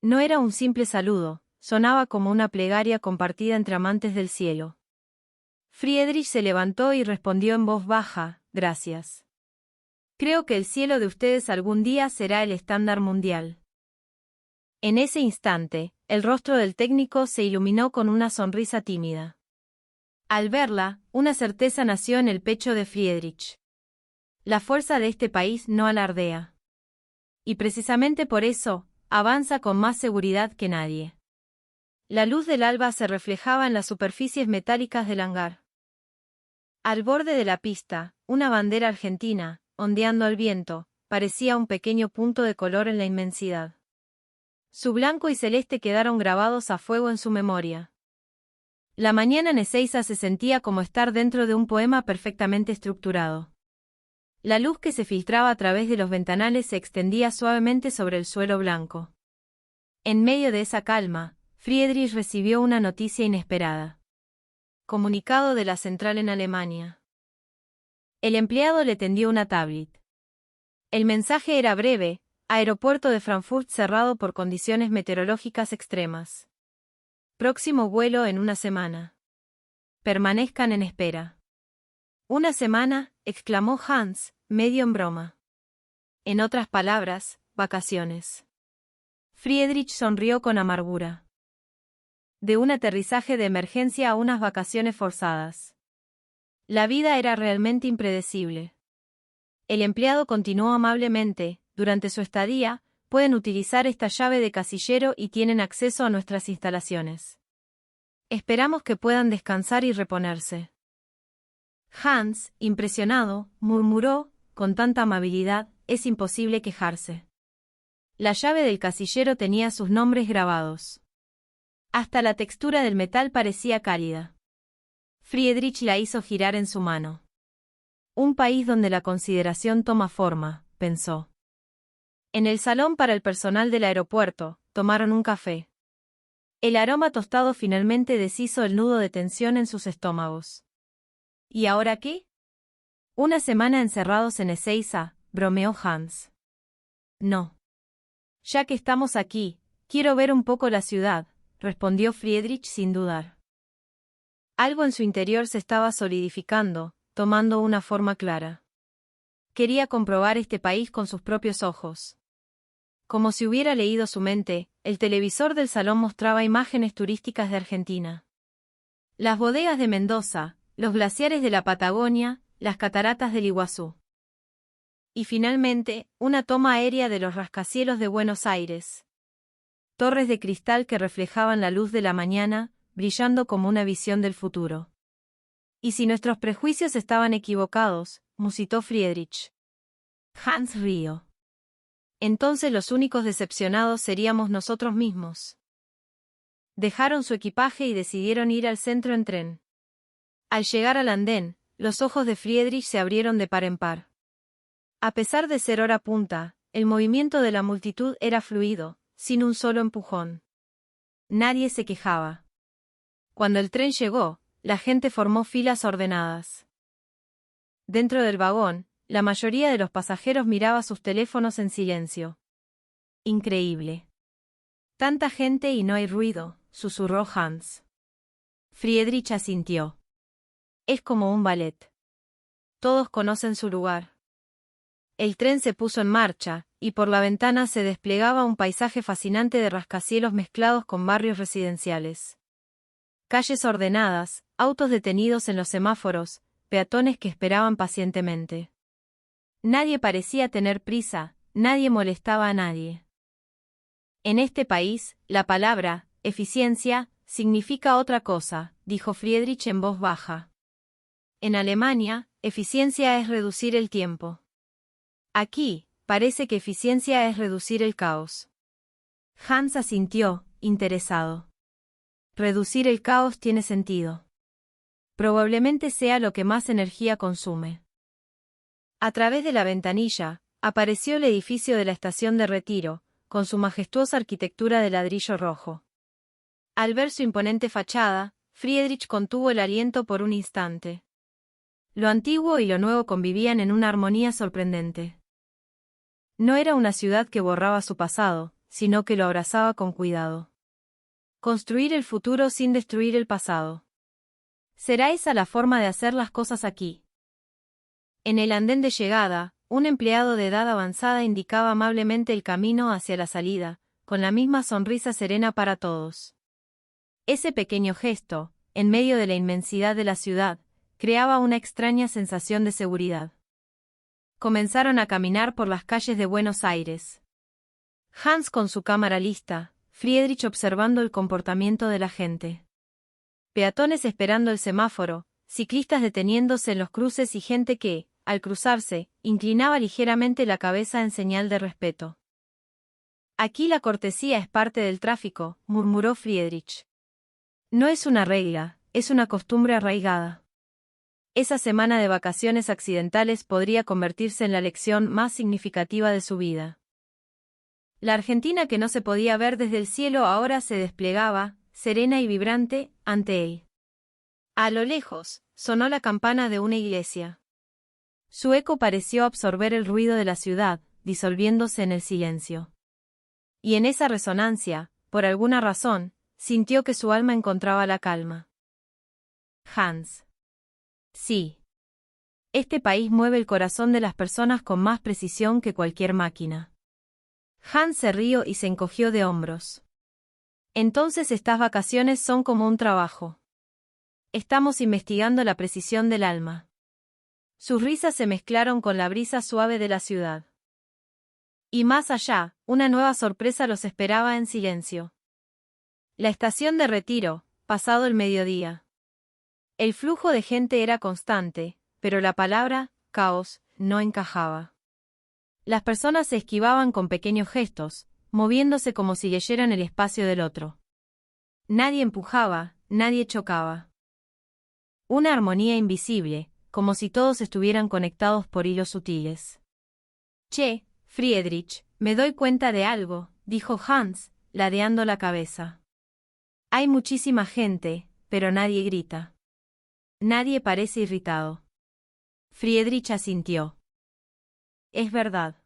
No era un simple saludo, sonaba como una plegaria compartida entre amantes del cielo. Friedrich se levantó y respondió en voz baja: gracias. Creo que el cielo de ustedes algún día será el estándar mundial. En ese instante, el rostro del técnico se iluminó con una sonrisa tímida. Al verla, una certeza nació en el pecho de Friedrich. La fuerza de este país no alardea. Y precisamente por eso, avanza con más seguridad que nadie. La luz del alba se reflejaba en las superficies metálicas del hangar. Al borde de la pista, una bandera argentina, ondeando al viento, parecía un pequeño punto de color en la inmensidad. Su blanco y celeste quedaron grabados a fuego en su memoria. La mañana en Ezeiza se sentía como estar dentro de un poema perfectamente estructurado. La luz que se filtraba a través de los ventanales se extendía suavemente sobre el suelo blanco. En medio de esa calma, Friedrich recibió una noticia inesperada. Comunicado de la central en Alemania. El empleado le tendió una tablet. El mensaje era breve: aeropuerto de Frankfurt cerrado por condiciones meteorológicas extremas. Próximo vuelo en una semana. Permanezcan en espera. ¿Una semana?, exclamó Hans, medio en broma. En otras palabras, vacaciones. Friedrich sonrió con amargura. De un aterrizaje de emergencia a unas vacaciones forzadas. La vida era realmente impredecible. El empleado continuó amablemente: durante su estadía, pueden utilizar esta llave de casillero y tienen acceso a nuestras instalaciones. Esperamos que puedan descansar y reponerse. Hans, impresionado, murmuró, con tanta amabilidad, es imposible quejarse. La llave del casillero tenía sus nombres grabados. Hasta la textura del metal parecía cálida. Friedrich la hizo girar en su mano. Un país donde la consideración toma forma, pensó. En el salón para el personal del aeropuerto, tomaron un café. El aroma tostado finalmente deshizo el nudo de tensión en sus estómagos. ¿Y ahora qué? Una semana encerrados en Ezeiza, bromeó Hans. No. Ya que estamos aquí, quiero ver un poco la ciudad, respondió Friedrich sin dudar. Algo en su interior se estaba solidificando, tomando una forma clara. Quería comprobar este país con sus propios ojos. Como si hubiera leído su mente, el televisor del salón mostraba imágenes turísticas de Argentina. Las bodegas de Mendoza, los glaciares de la Patagonia, las cataratas del Iguazú. Y finalmente, una toma aérea de los rascacielos de Buenos Aires. Torres de cristal que reflejaban la luz de la mañana, brillando como una visión del futuro. ¿Y si nuestros prejuicios estaban equivocados?, musitó Friedrich. Hans rió. Entonces los únicos decepcionados seríamos nosotros mismos. Dejaron su equipaje y decidieron ir al centro en tren. Al llegar al andén, los ojos de Friedrich se abrieron de par en par. A pesar de ser hora punta, el movimiento de la multitud era fluido, sin un solo empujón. Nadie se quejaba. Cuando el tren llegó, la gente formó filas ordenadas. Dentro del vagón, la mayoría de los pasajeros miraba sus teléfonos en silencio. Increíble. Tanta gente y no hay ruido, susurró Hans. Friedrich asintió. Es como un ballet. Todos conocen su lugar. El tren se puso en marcha, y por la ventana se desplegaba un paisaje fascinante de rascacielos mezclados con barrios residenciales. Calles ordenadas, autos detenidos en los semáforos, peatones que esperaban pacientemente. Nadie parecía tener prisa, nadie molestaba a nadie. En este país, la palabra, eficiencia, significa otra cosa, dijo Friedrich en voz baja. En Alemania, eficiencia es reducir el tiempo. Aquí, parece que eficiencia es reducir el caos. Hans asintió, interesado. Reducir el caos tiene sentido. Probablemente sea lo que más energía consume. A través de la ventanilla, apareció el edificio de la estación de retiro, con su majestuosa arquitectura de ladrillo rojo. Al ver su imponente fachada, Friedrich contuvo el aliento por un instante. Lo antiguo y lo nuevo convivían en una armonía sorprendente. No era una ciudad que borraba su pasado, sino que lo abrazaba con cuidado. Construir el futuro sin destruir el pasado. ¿Será esa la forma de hacer las cosas aquí? En el andén de llegada, un empleado de edad avanzada indicaba amablemente el camino hacia la salida, con la misma sonrisa serena para todos. Ese pequeño gesto, en medio de la inmensidad de la ciudad, creaba una extraña sensación de seguridad. Comenzaron a caminar por las calles de Buenos Aires. Hans con su cámara lista, Friedrich observando el comportamiento de la gente. Peatones esperando el semáforo, ciclistas deteniéndose en los cruces y gente que, al cruzarse, inclinaba ligeramente la cabeza en señal de respeto. Aquí la cortesía es parte del tráfico, murmuró Friedrich. No es una regla, es una costumbre arraigada. Esa semana de vacaciones accidentales podría convertirse en la lección más significativa de su vida. La Argentina que no se podía ver desde el cielo ahora se desplegaba, serena y vibrante, ante él. A lo lejos, sonó la campana de una iglesia. Su eco pareció absorber el ruido de la ciudad, disolviéndose en el silencio. Y en esa resonancia, por alguna razón, sintió que su alma encontraba la calma. Hans. Sí. Este país mueve el corazón de las personas con más precisión que cualquier máquina. Hans se rió y se encogió de hombros. Entonces estas vacaciones son como un trabajo. Estamos investigando la precisión del alma. Sus risas se mezclaron con la brisa suave de la ciudad. Y más allá, una nueva sorpresa los esperaba en silencio. La estación de retiro, pasado el mediodía. El flujo de gente era constante, pero la palabra, caos, no encajaba. Las personas se esquivaban con pequeños gestos, moviéndose como si leyeran el espacio del otro. Nadie empujaba, nadie chocaba. Una armonía invisible, como si todos estuvieran conectados por hilos sutiles. Che, Friedrich, me doy cuenta de algo, dijo Hans, ladeando la cabeza. Hay muchísima gente, pero nadie grita. Nadie parece irritado. Friedrich asintió. Es verdad.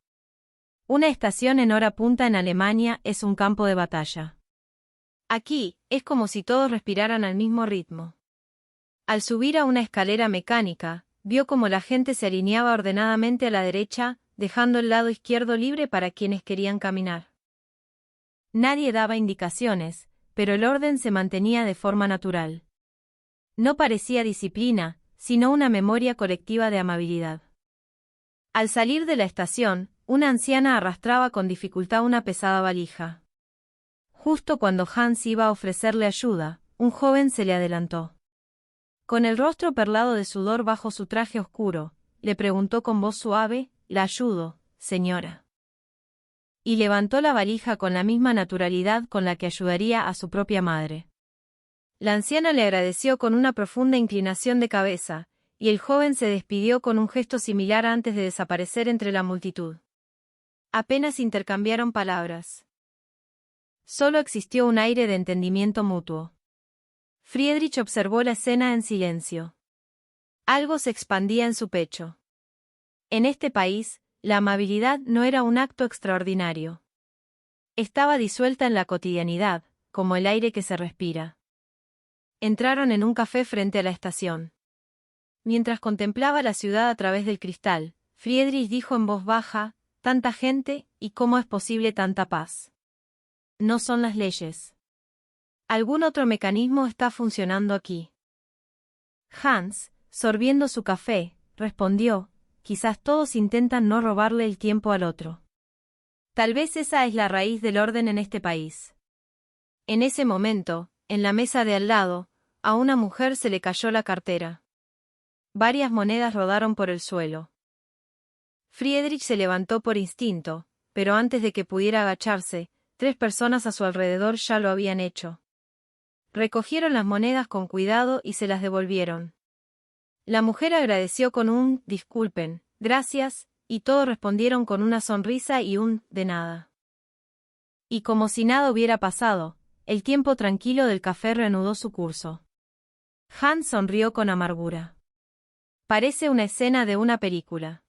Una estación en hora punta en Alemania es un campo de batalla. Aquí, es como si todos respiraran al mismo ritmo. Al subir a una escalera mecánica, vio cómo la gente se alineaba ordenadamente a la derecha, dejando el lado izquierdo libre para quienes querían caminar. Nadie daba indicaciones, pero el orden se mantenía de forma natural. No parecía disciplina, sino una memoria colectiva de amabilidad. Al salir de la estación, una anciana arrastraba con dificultad una pesada valija. Justo cuando Hans iba a ofrecerle ayuda, un joven se le adelantó. Con el rostro perlado de sudor bajo su traje oscuro, le preguntó con voz suave: «¿La ayudo, señora?». Y levantó la valija con la misma naturalidad con la que ayudaría a su propia madre. La anciana le agradeció con una profunda inclinación de cabeza, y el joven se despidió con un gesto similar antes de desaparecer entre la multitud. Apenas intercambiaron palabras. Solo existió un aire de entendimiento mutuo. Friedrich observó la escena en silencio. Algo se expandía en su pecho. En este país, la amabilidad no era un acto extraordinario. Estaba disuelta en la cotidianidad, como el aire que se respira. Entraron en un café frente a la estación. Mientras contemplaba la ciudad a través del cristal, Friedrich dijo en voz baja: «Tanta gente, ¿y cómo es posible tanta paz? No son las leyes. Algún otro mecanismo está funcionando aquí». Hans, sorbiendo su café, respondió: «Quizás todos intentan no robarle el tiempo al otro. Tal vez esa es la raíz del orden en este país». En ese momento, en la mesa de al lado, a una mujer se le cayó la cartera. Varias monedas rodaron por el suelo. Friedrich se levantó por instinto, pero antes de que pudiera agacharse, 3 personas a su alrededor ya lo habían hecho. Recogieron las monedas con cuidado y se las devolvieron. La mujer agradeció con un «disculpen, gracias», y todos respondieron con una sonrisa y un «de nada». Y como si nada hubiera pasado, el tiempo tranquilo del café reanudó su curso. Hans sonrió con amargura. Parece una escena de una película.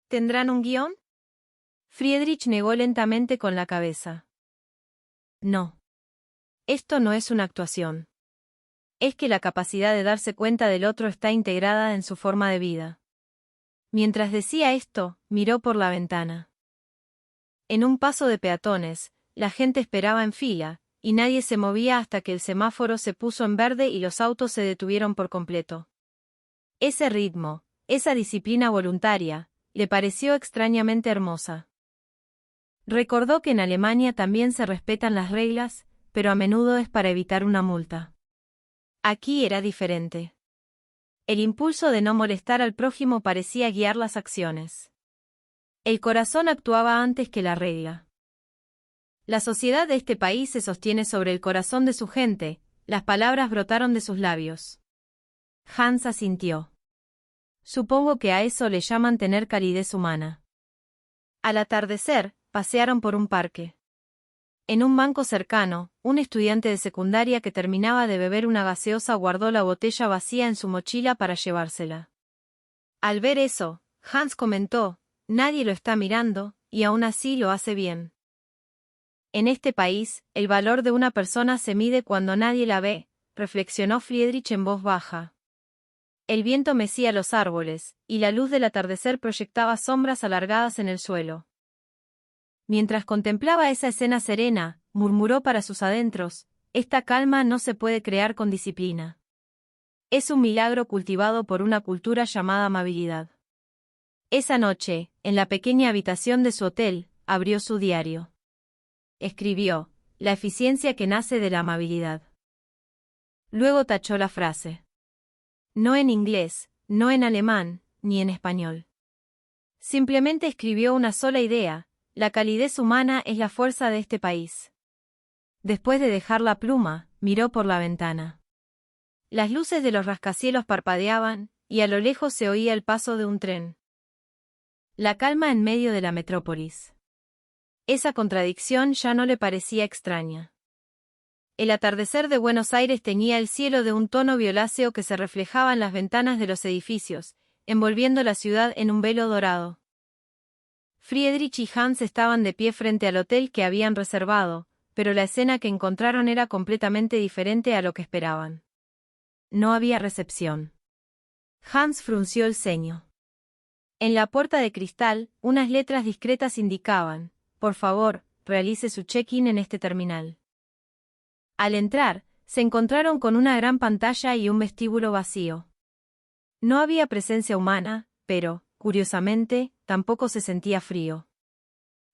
¿Tendrán un guión? Friedrich negó lentamente con la cabeza. No. Esto no es una actuación. Es que la capacidad de darse cuenta del otro está integrada en su forma de vida. Mientras decía esto, miró por la ventana. En un paso de peatones, la gente esperaba en fila, y nadie se movía hasta que el semáforo se puso en verde y los autos se detuvieron por completo. Ese ritmo, esa disciplina voluntaria, le pareció extrañamente hermosa. Recordó que en Alemania también se respetan las reglas, pero a menudo es para evitar una multa. Aquí era diferente. El impulso de no molestar al prójimo parecía guiar las acciones. El corazón actuaba antes que la regla. La sociedad de este país se sostiene sobre el corazón de su gente. Las palabras brotaron de sus labios. Hans asintió. Supongo que a eso le llaman tener calidez humana. Al atardecer, pasearon por un parque. En un banco cercano, un estudiante de secundaria que terminaba de beber una gaseosa guardó la botella vacía en su mochila para llevársela. Al ver eso, Hans comentó: «Nadie lo está mirando, y aún así lo hace bien». En este país, el valor de una persona se mide cuando nadie la ve, reflexionó Friedrich en voz baja. El viento mecía los árboles, y la luz del atardecer proyectaba sombras alargadas en el suelo. Mientras contemplaba esa escena serena, murmuró para sus adentros: «Esta calma no se puede crear con disciplina. Es un milagro cultivado por una cultura llamada amabilidad». Esa noche, en la pequeña habitación de su hotel, abrió su diario. Escribió: «La eficiencia que nace de la amabilidad». Luego tachó la frase. No en inglés, no en alemán, ni en español. Simplemente escribió una sola idea: la calidez humana es la fuerza de este país. Después de dejar la pluma, miró por la ventana. Las luces de los rascacielos parpadeaban, y a lo lejos se oía el paso de un tren. La calma en medio de la metrópolis. Esa contradicción ya no le parecía extraña. El atardecer de Buenos Aires teñía el cielo de un tono violáceo que se reflejaba en las ventanas de los edificios, envolviendo la ciudad en un velo dorado. Friedrich y Hans estaban de pie frente al hotel que habían reservado, pero la escena que encontraron era completamente diferente a lo que esperaban. No había recepción. Hans frunció el ceño. En la puerta de cristal, unas letras discretas indicaban: «Por favor, realice su check-in en este terminal». Al entrar, se encontraron con una gran pantalla y un vestíbulo vacío. No había presencia humana, pero, curiosamente, tampoco se sentía frío.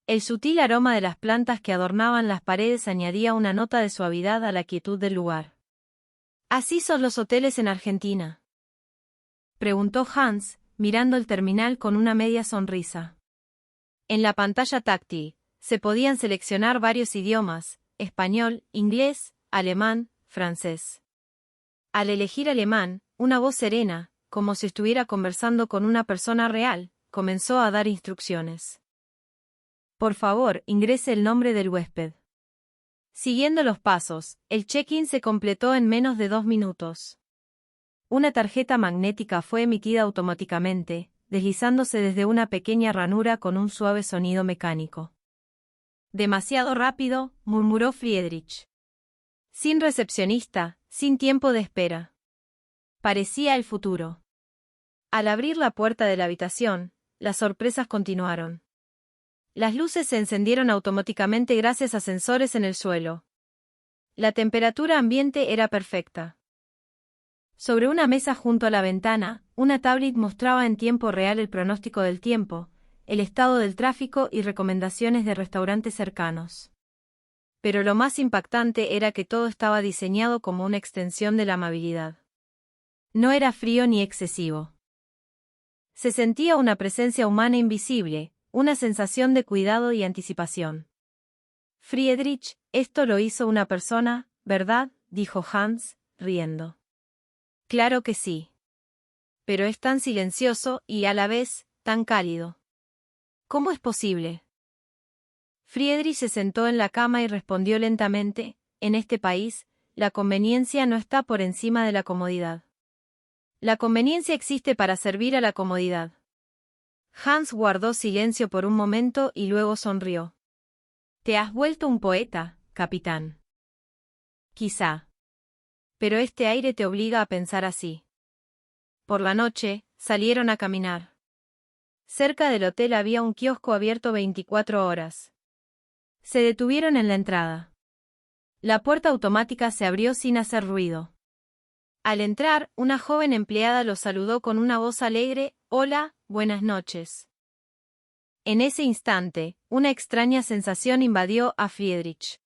El sutil aroma de las plantas que adornaban las paredes añadía una nota de suavidad a la quietud del lugar. «¿Así son los hoteles en Argentina?», preguntó Hans, mirando el terminal con una media sonrisa. En la pantalla táctil, se podían seleccionar varios idiomas: español, inglés, alemán, francés. Al elegir alemán, una voz serena, como si estuviera conversando con una persona real, comenzó a dar instrucciones. «Por favor, ingrese el nombre del huésped». Siguiendo los pasos, el check-in se completó en menos de 2 minutos. Una tarjeta magnética fue emitida automáticamente, deslizándose desde una pequeña ranura con un suave sonido mecánico. Demasiado rápido, murmuró Friedrich. Sin recepcionista, sin tiempo de espera. Parecía el futuro. Al abrir la puerta de la habitación, las sorpresas continuaron. Las luces se encendieron automáticamente gracias a sensores en el suelo. La temperatura ambiente era perfecta. Sobre una mesa junto a la ventana, una tablet mostraba en tiempo real el pronóstico del tiempo, el estado del tráfico y recomendaciones de restaurantes cercanos. Pero lo más impactante era que todo estaba diseñado como una extensión de la amabilidad. No era frío ni excesivo. Se sentía una presencia humana invisible, una sensación de cuidado y anticipación. Friedrich, esto lo hizo una persona, ¿verdad?, dijo Hans, riendo. Claro que sí. Pero es tan silencioso y a la vez, tan cálido. ¿Cómo es posible? Friedrich se sentó en la cama y respondió lentamente, en este país, la conveniencia no está por encima de la comodidad. La conveniencia existe para servir a la comodidad. Hans guardó silencio por un momento y luego sonrió. Te has vuelto un poeta, capitán. Quizá. Pero este aire te obliga a pensar así. Por la noche, salieron a caminar. Cerca del hotel había un kiosco abierto 24 horas. Se detuvieron en la entrada. La puerta automática se abrió sin hacer ruido. Al entrar, una joven empleada los saludó con una voz alegre, «Hola, buenas noches». En ese instante, una extraña sensación invadió a Friedrich.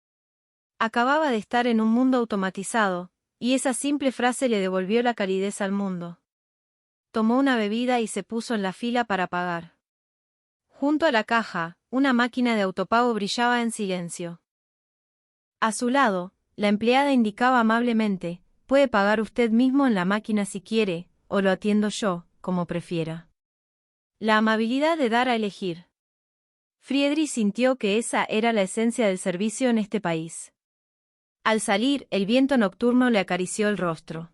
Acababa de estar en un mundo automatizado, y esa simple frase le devolvió la calidez al mundo. Tomó una bebida y se puso en la fila para pagar. Junto a la caja, una máquina de autopago brillaba en silencio. A su lado, la empleada indicaba amablemente, «Puede pagar usted mismo en la máquina si quiere, o lo atiendo yo, como prefiera». La amabilidad de dar a elegir. Friedrich sintió que esa era la esencia del servicio en este país. Al salir, el viento nocturno le acarició el rostro.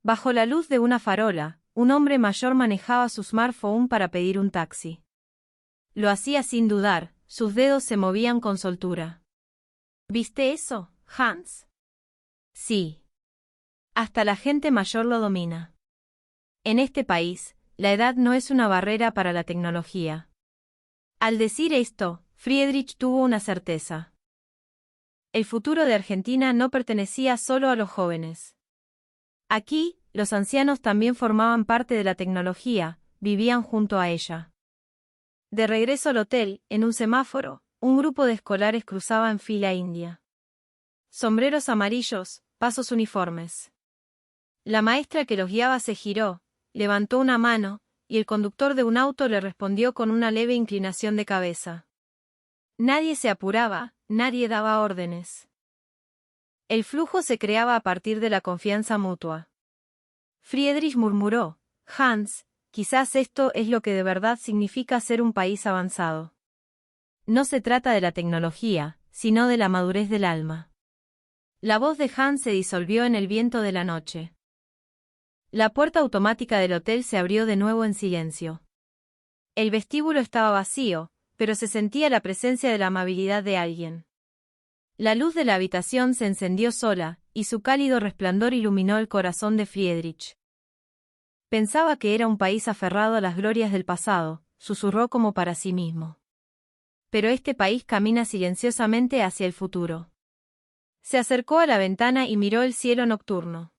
Bajo la luz de una farola, un hombre mayor manejaba su smartphone para pedir un taxi. Lo hacía sin dudar, sus dedos se movían con soltura. ¿Viste eso, Hans? Sí. Hasta la gente mayor lo domina. En este país, la edad no es una barrera para la tecnología. Al decir esto, Friedrich tuvo una certeza. El futuro de Argentina no pertenecía solo a los jóvenes. Aquí, los ancianos también formaban parte de la tecnología, vivían junto a ella. De regreso al hotel, en un semáforo, un grupo de escolares cruzaba en fila india. Sombreros amarillos, pasos uniformes. La maestra que los guiaba se giró, levantó una mano, y el conductor de un auto le respondió con una leve inclinación de cabeza. Nadie se apuraba, nadie daba órdenes. El flujo se creaba a partir de la confianza mutua. Friedrich murmuró, Hans, quizás esto es lo que de verdad significa ser un país avanzado. No se trata de la tecnología, sino de la madurez del alma. La voz de Hans se disolvió en el viento de la noche. La puerta automática del hotel se abrió de nuevo en silencio. El vestíbulo estaba vacío, pero se sentía la presencia de la amabilidad de alguien. La luz de la habitación se encendió sola, y su cálido resplandor iluminó el corazón de Friedrich. Pensaba que era un país aferrado a las glorias del pasado, susurró como para sí mismo. Pero este país camina silenciosamente hacia el futuro. Se acercó a la ventana y miró el cielo nocturno.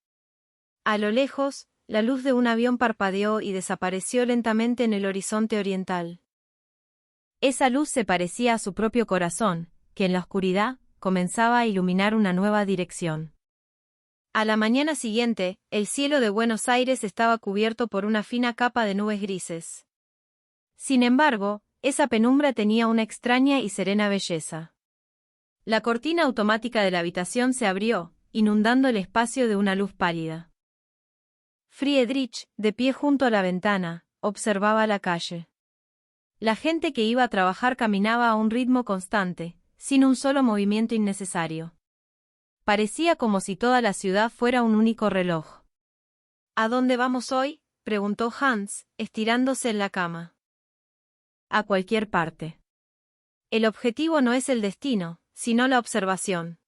A lo lejos, la luz de un avión parpadeó y desapareció lentamente en el horizonte oriental. Esa luz se parecía a su propio corazón, que en la oscuridad comenzaba a iluminar una nueva dirección. A la mañana siguiente, el cielo de Buenos Aires estaba cubierto por una fina capa de nubes grises. Sin embargo, esa penumbra tenía una extraña y serena belleza. La cortina automática de la habitación se abrió, inundando el espacio de una luz pálida. Friedrich, de pie junto a la ventana, observaba la calle. La gente que iba a trabajar caminaba a un ritmo constante, sin un solo movimiento innecesario. Parecía como si toda la ciudad fuera un único reloj. ¿A dónde vamos hoy?, preguntó Hans, estirándose en la cama. A cualquier parte. El objetivo no es el destino, sino la observación.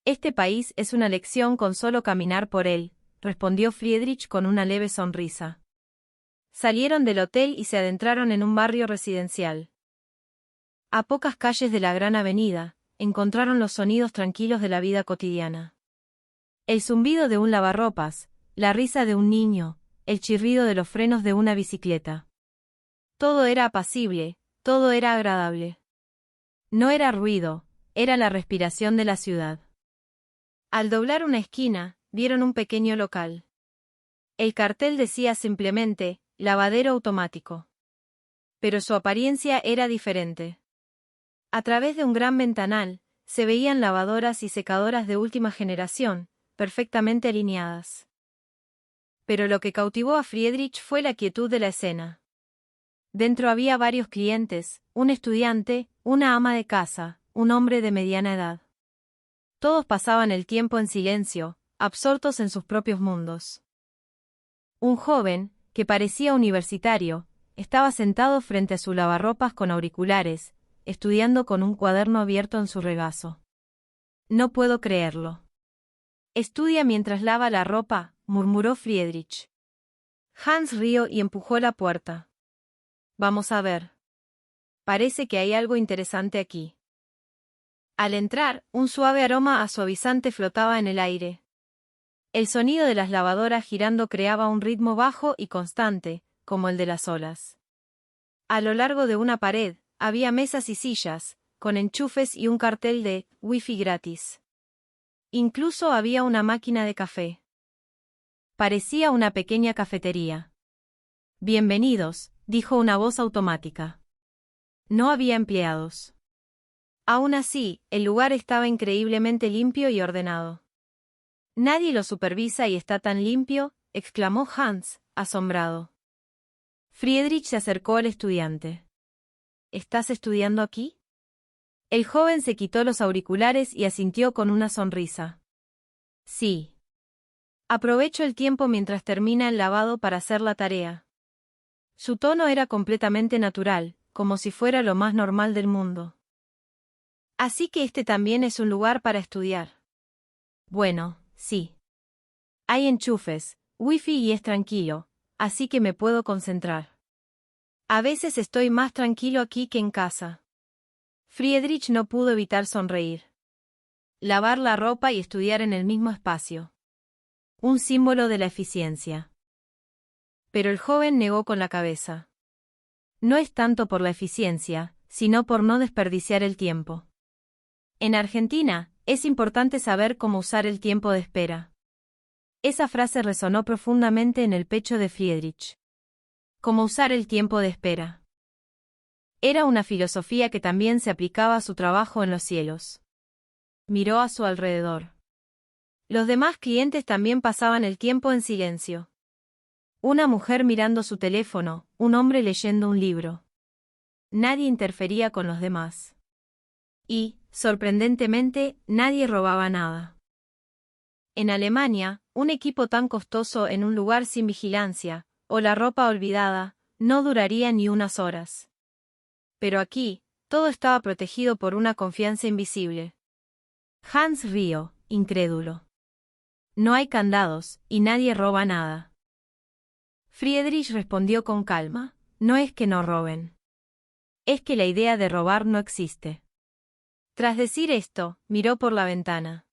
Este país es una lección con solo caminar por él, respondió Friedrich con una leve sonrisa. Salieron del hotel y se adentraron en un barrio residencial. A pocas calles de la gran avenida, encontraron los sonidos tranquilos de la vida cotidiana. El zumbido de un lavarropas, la risa de un niño, el chirrido de los frenos de una bicicleta. Todo era apacible, todo era agradable. No era ruido, era la respiración de la ciudad. Al doblar una esquina, vieron un pequeño local. El cartel decía simplemente, lavadero automático. Pero su apariencia era diferente. A través de un gran ventanal, se veían lavadoras y secadoras de última generación, perfectamente alineadas. Pero lo que cautivó a Friedrich fue la quietud de la escena. Dentro había varios clientes, un estudiante, una ama de casa, un hombre de mediana edad. Todos pasaban el tiempo en silencio, absortos en sus propios mundos. Un joven, que parecía universitario, estaba sentado frente a su lavarropas con auriculares, estudiando con un cuaderno abierto en su regazo. No puedo creerlo. Estudia mientras lava la ropa, murmuró Friedrich. Hans rió y empujó la puerta. Vamos a ver. Parece que hay algo interesante aquí. Al entrar, un suave aroma a suavizante flotaba en el aire. El sonido de las lavadoras girando creaba un ritmo bajo y constante, como el de las olas. A lo largo de una pared, había mesas y sillas, con enchufes y un cartel de Wi-Fi gratis. Incluso había una máquina de café. Parecía una pequeña cafetería. Bienvenidos, dijo una voz automática. No había empleados. Aún así, el lugar estaba increíblemente limpio y ordenado. Nadie lo supervisa y está tan limpio, exclamó Hans, asombrado. Friedrich se acercó al estudiante. ¿Estás estudiando aquí? El joven se quitó los auriculares y asintió con una sonrisa. Sí. Aprovecho el tiempo mientras termina el lavado para hacer la tarea. Su tono era completamente natural, como si fuera lo más normal del mundo. Así que este también es un lugar para estudiar. Bueno, sí. Hay enchufes, wifi y es tranquilo, así que me puedo concentrar. A veces estoy más tranquilo aquí que en casa. Friedrich no pudo evitar sonreír. Lavar la ropa y estudiar en el mismo espacio. Un símbolo de la eficiencia. Pero el joven negó con la cabeza. No es tanto por la eficiencia, sino por no desperdiciar el tiempo. En Argentina, es importante saber cómo usar el tiempo de espera. Esa frase resonó profundamente en el pecho de Friedrich. Cómo usar el tiempo de espera. Era una filosofía que también se aplicaba a su trabajo en los cielos. Miró a su alrededor. Los demás clientes también pasaban el tiempo en silencio. Una mujer mirando su teléfono, un hombre leyendo un libro. Nadie interfería con los demás. Y, sorprendentemente, nadie robaba nada. En Alemania, un equipo tan costoso en un lugar sin vigilancia, o la ropa olvidada, no duraría ni unas horas. Pero aquí, todo estaba protegido por una confianza invisible. Hans rió, incrédulo. No hay candados, y nadie roba nada. Friedrich respondió con calma, no es que no roben. Es que la idea de robar no existe. Tras decir esto, miró por la ventana.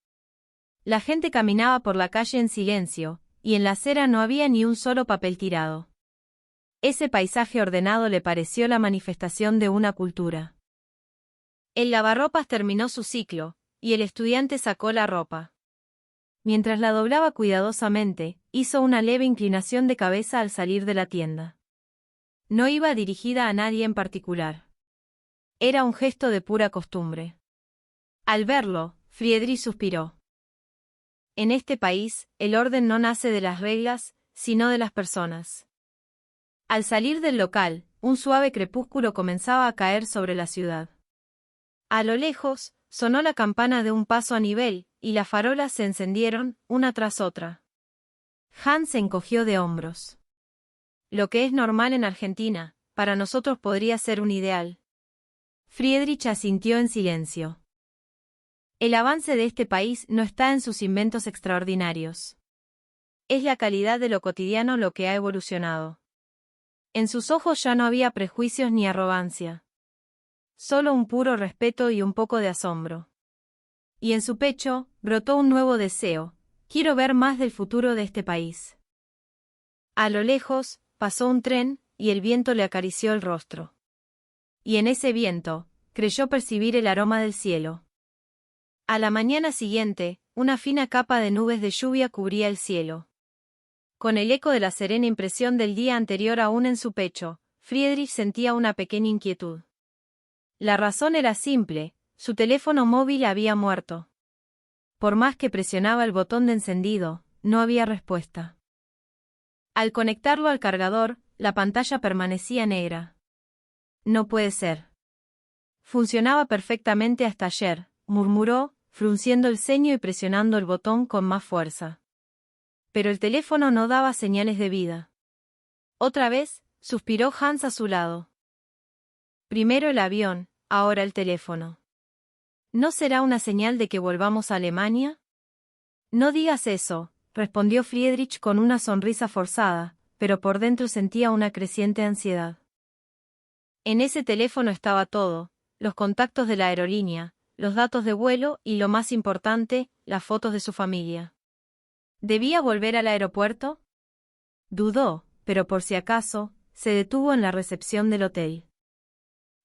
La gente caminaba por la calle en silencio, y en la acera no había ni un solo papel tirado. Ese paisaje ordenado le pareció la manifestación de una cultura. El lavarropas terminó su ciclo, y el estudiante sacó la ropa. Mientras la doblaba cuidadosamente, hizo una leve inclinación de cabeza al salir de la tienda. No iba dirigida a nadie en particular. Era un gesto de pura costumbre. Al verlo, Friedrich suspiró. En este país, el orden no nace de las reglas, sino de las personas. Al salir del local, un suave crepúsculo comenzaba a caer sobre la ciudad. A lo lejos, sonó la campana de un paso a nivel, y las farolas se encendieron, una tras otra. Hans se encogió de hombros. Lo que es normal en Argentina, para nosotros podría ser un ideal. Friedrich asintió en silencio. El avance de este país no está en sus inventos extraordinarios. Es la calidad de lo cotidiano lo que ha evolucionado. En sus ojos ya no había prejuicios ni arrogancia. Solo un puro respeto y un poco de asombro. Y en su pecho brotó un nuevo deseo: quiero ver más del futuro de este país. A lo lejos, pasó un tren, y el viento le acarició el rostro. Y en ese viento, creyó percibir el aroma del cielo. A la mañana siguiente, una fina capa de nubes de lluvia cubría el cielo. Con el eco de la serena impresión del día anterior aún en su pecho, Friedrich sentía una pequeña inquietud. La razón era simple: su teléfono móvil había muerto. Por más que presionaba el botón de encendido, no había respuesta. Al conectarlo al cargador, la pantalla permanecía negra. No puede ser. Funcionaba perfectamente hasta ayer, murmuró, frunciendo el ceño y presionando el botón con más fuerza. Pero el teléfono no daba señales de vida. Otra vez, suspiró Hans a su lado. Primero el avión, ahora el teléfono. ¿No será una señal de que volvamos a Alemania? No digas eso, respondió Friedrich con una sonrisa forzada, pero por dentro sentía una creciente ansiedad. En ese teléfono estaba todo: los contactos de la aerolínea, los datos de vuelo y, lo más importante, las fotos de su familia. ¿Debía volver al aeropuerto? Dudó, pero por si acaso, se detuvo en la recepción del hotel.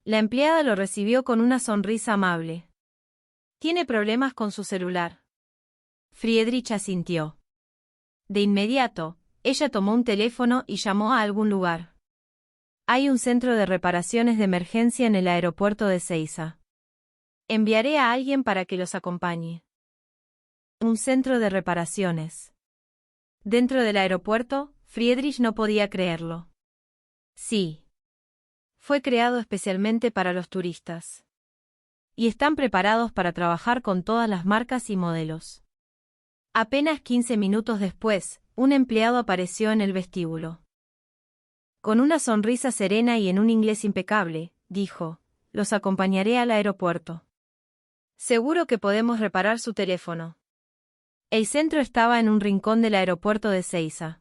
La empleada lo recibió con una sonrisa amable. ¿Tiene problemas con su celular? Friedrich asintió. De inmediato, ella tomó un teléfono y llamó a algún lugar. Hay un centro de reparaciones de emergencia en el aeropuerto de Seiza. Enviaré a alguien para que los acompañe. Un centro de reparaciones. Dentro del aeropuerto, Friedrich no podía creerlo. Sí. Fue creado especialmente para los turistas. Y están preparados para trabajar con todas las marcas y modelos. Apenas 15 minutos después, un empleado apareció en el vestíbulo. Con una sonrisa serena y en un inglés impecable, dijo: los acompañaré al aeropuerto. Seguro que podemos reparar su teléfono. El centro estaba en un rincón del aeropuerto de Seiza.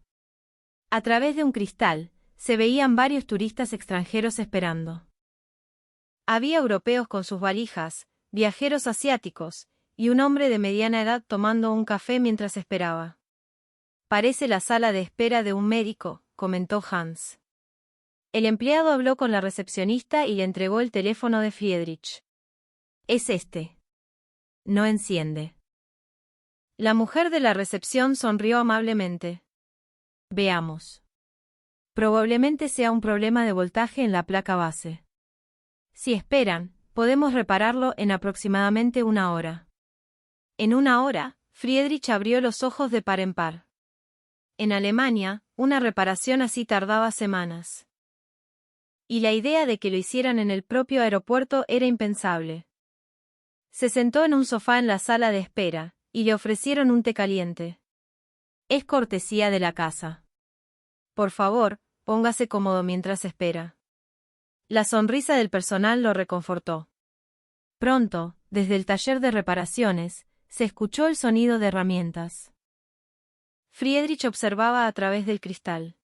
A través de un cristal, se veían varios turistas extranjeros esperando. Había europeos con sus valijas, viajeros asiáticos, y un hombre de mediana edad tomando un café mientras esperaba. Parece la sala de espera de un médico, comentó Hans. El empleado habló con la recepcionista y le entregó el teléfono de Friedrich. Es este. No enciende. La mujer de la recepción sonrió amablemente. Veamos. Probablemente sea un problema de voltaje en la placa base. Si esperan, podemos repararlo en aproximadamente una hora. En una hora, Friedrich abrió los ojos de par en par. En Alemania, una reparación así tardaba semanas. Y la idea de que lo hicieran en el propio aeropuerto era impensable. Se sentó en un sofá en la sala de espera, y le ofrecieron un té caliente. Es cortesía de la casa. Por favor, póngase cómodo mientras espera. La sonrisa del personal lo reconfortó. Pronto, desde el taller de reparaciones, se escuchó el sonido de herramientas. Friedrich observaba a través del cristal.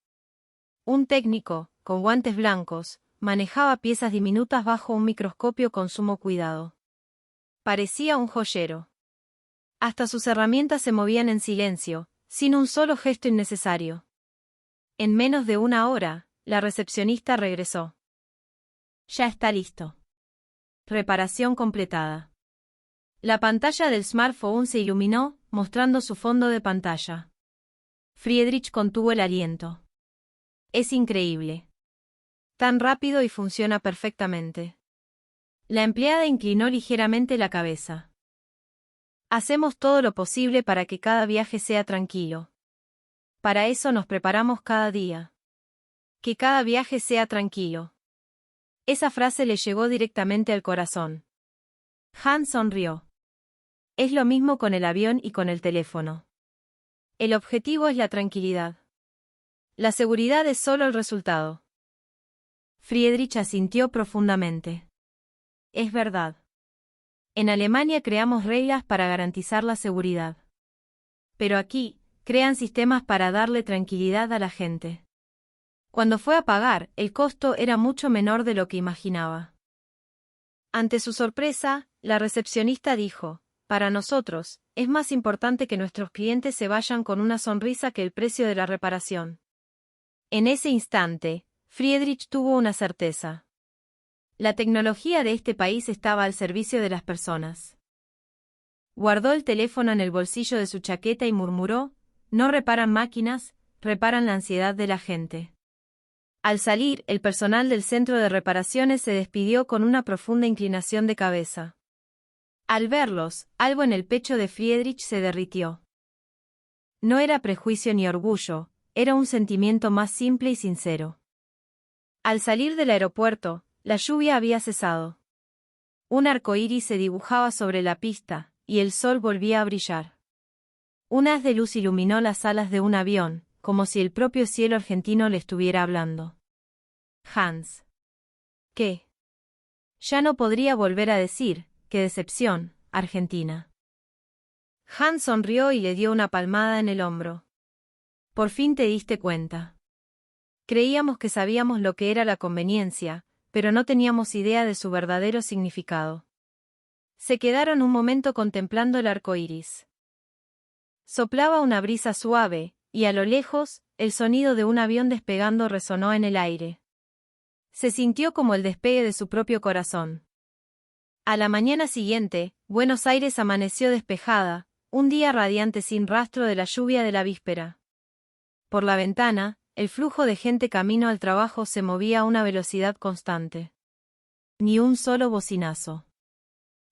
Un técnico, con guantes blancos, manejaba piezas diminutas bajo un microscopio con sumo cuidado. Parecía un joyero. Hasta sus herramientas se movían en silencio, sin un solo gesto innecesario. En menos de una hora, la recepcionista regresó. Ya está listo. Reparación completada. La pantalla del smartphone se iluminó, mostrando su fondo de pantalla. Friedrich contuvo el aliento. Es increíble. Tan rápido y funciona perfectamente. La empleada inclinó ligeramente la cabeza. Hacemos todo lo posible para que cada viaje sea tranquilo. Para eso nos preparamos cada día. Que cada viaje sea tranquilo. Esa frase le llegó directamente al corazón. Hans sonrió. Es lo mismo con el avión y con el teléfono. El objetivo es la tranquilidad. La seguridad es solo el resultado. Friedrich asintió profundamente. es verdad. En Alemania creamos reglas para garantizar la seguridad. Pero aquí, crean sistemas para darle tranquilidad a la gente. Cuando fue a pagar, el costo era mucho menor de lo que imaginaba. Ante su sorpresa, la recepcionista dijo: para nosotros, es más importante que nuestros clientes se vayan con una sonrisa que el precio de la reparación. En ese instante, Friedrich tuvo una certeza. La tecnología de este país estaba al servicio de las personas. Guardó el teléfono en el bolsillo de su chaqueta y murmuró: no reparan máquinas, reparan la ansiedad de la gente. Al salir, el personal del centro de reparaciones se despidió con una profunda inclinación de cabeza. Al verlos, algo en el pecho de Friedrich se derritió. No era prejuicio ni orgullo, era un sentimiento más simple y sincero. Al salir del aeropuerto, la lluvia había cesado. Un arco iris se dibujaba sobre la pista, y el sol volvía a brillar. Un haz de luz iluminó las alas de un avión, como si el propio cielo argentino le estuviera hablando. Hans. ¿Qué? Ya no podría volver a decir: qué decepción, Argentina. Hans sonrió y le dio una palmada en el hombro. Por fin te diste cuenta. Creíamos que sabíamos lo que era la conveniencia, pero no teníamos idea de su verdadero significado. Se quedaron un momento contemplando el arco iris. Soplaba una brisa suave, y a lo lejos, el sonido de un avión despegando resonó en el aire. Se sintió como el despegue de su propio corazón. A la mañana siguiente, Buenos Aires amaneció despejada, un día radiante sin rastro de la lluvia de la víspera. Por la ventana, el flujo de gente camino al trabajo se movía a una velocidad constante. Ni un solo bocinazo.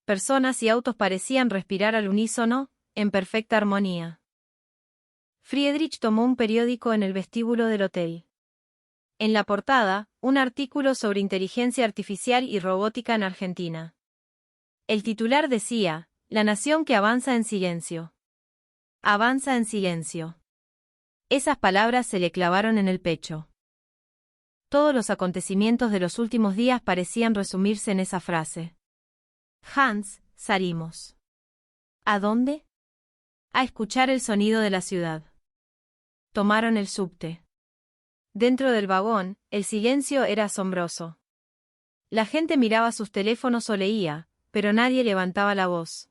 Personas y autos parecían respirar al unísono, en perfecta armonía. Friedrich tomó un periódico en el vestíbulo del hotel. En la portada, un artículo sobre inteligencia artificial y robótica en Argentina. El titular decía: la nación que avanza en silencio. Avanza en silencio. Esas palabras se le clavaron en el pecho. Todos los acontecimientos de los últimos días parecían resumirse en esa frase. Hans, salimos. ¿A dónde? A escuchar el sonido de la ciudad. Tomaron el subte. Dentro del vagón, el silencio era asombroso. La gente miraba sus teléfonos o leía, pero nadie levantaba la voz.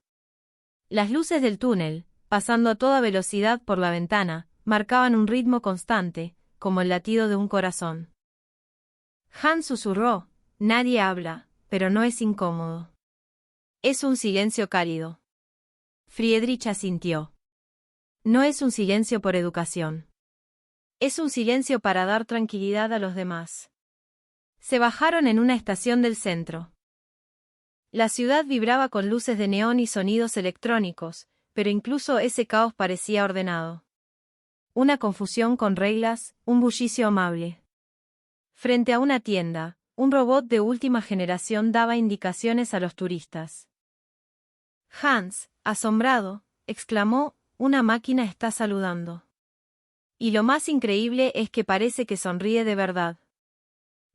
Las luces del túnel, pasando a toda velocidad por la ventana, marcaban un ritmo constante, como el latido de un corazón. Hans susurró: nadie habla, pero no es incómodo. Es un silencio cálido. Friedrich asintió. No es un silencio por educación. Es un silencio para dar tranquilidad a los demás. Se bajaron en una estación del centro. La ciudad vibraba con luces de neón y sonidos electrónicos, pero incluso ese caos parecía ordenado. Una confusión con reglas, un bullicio amable. Frente a una tienda, un robot de última generación daba indicaciones a los turistas. Hans, asombrado, exclamó: una máquina está saludando. Y lo más increíble es que parece que sonríe de verdad.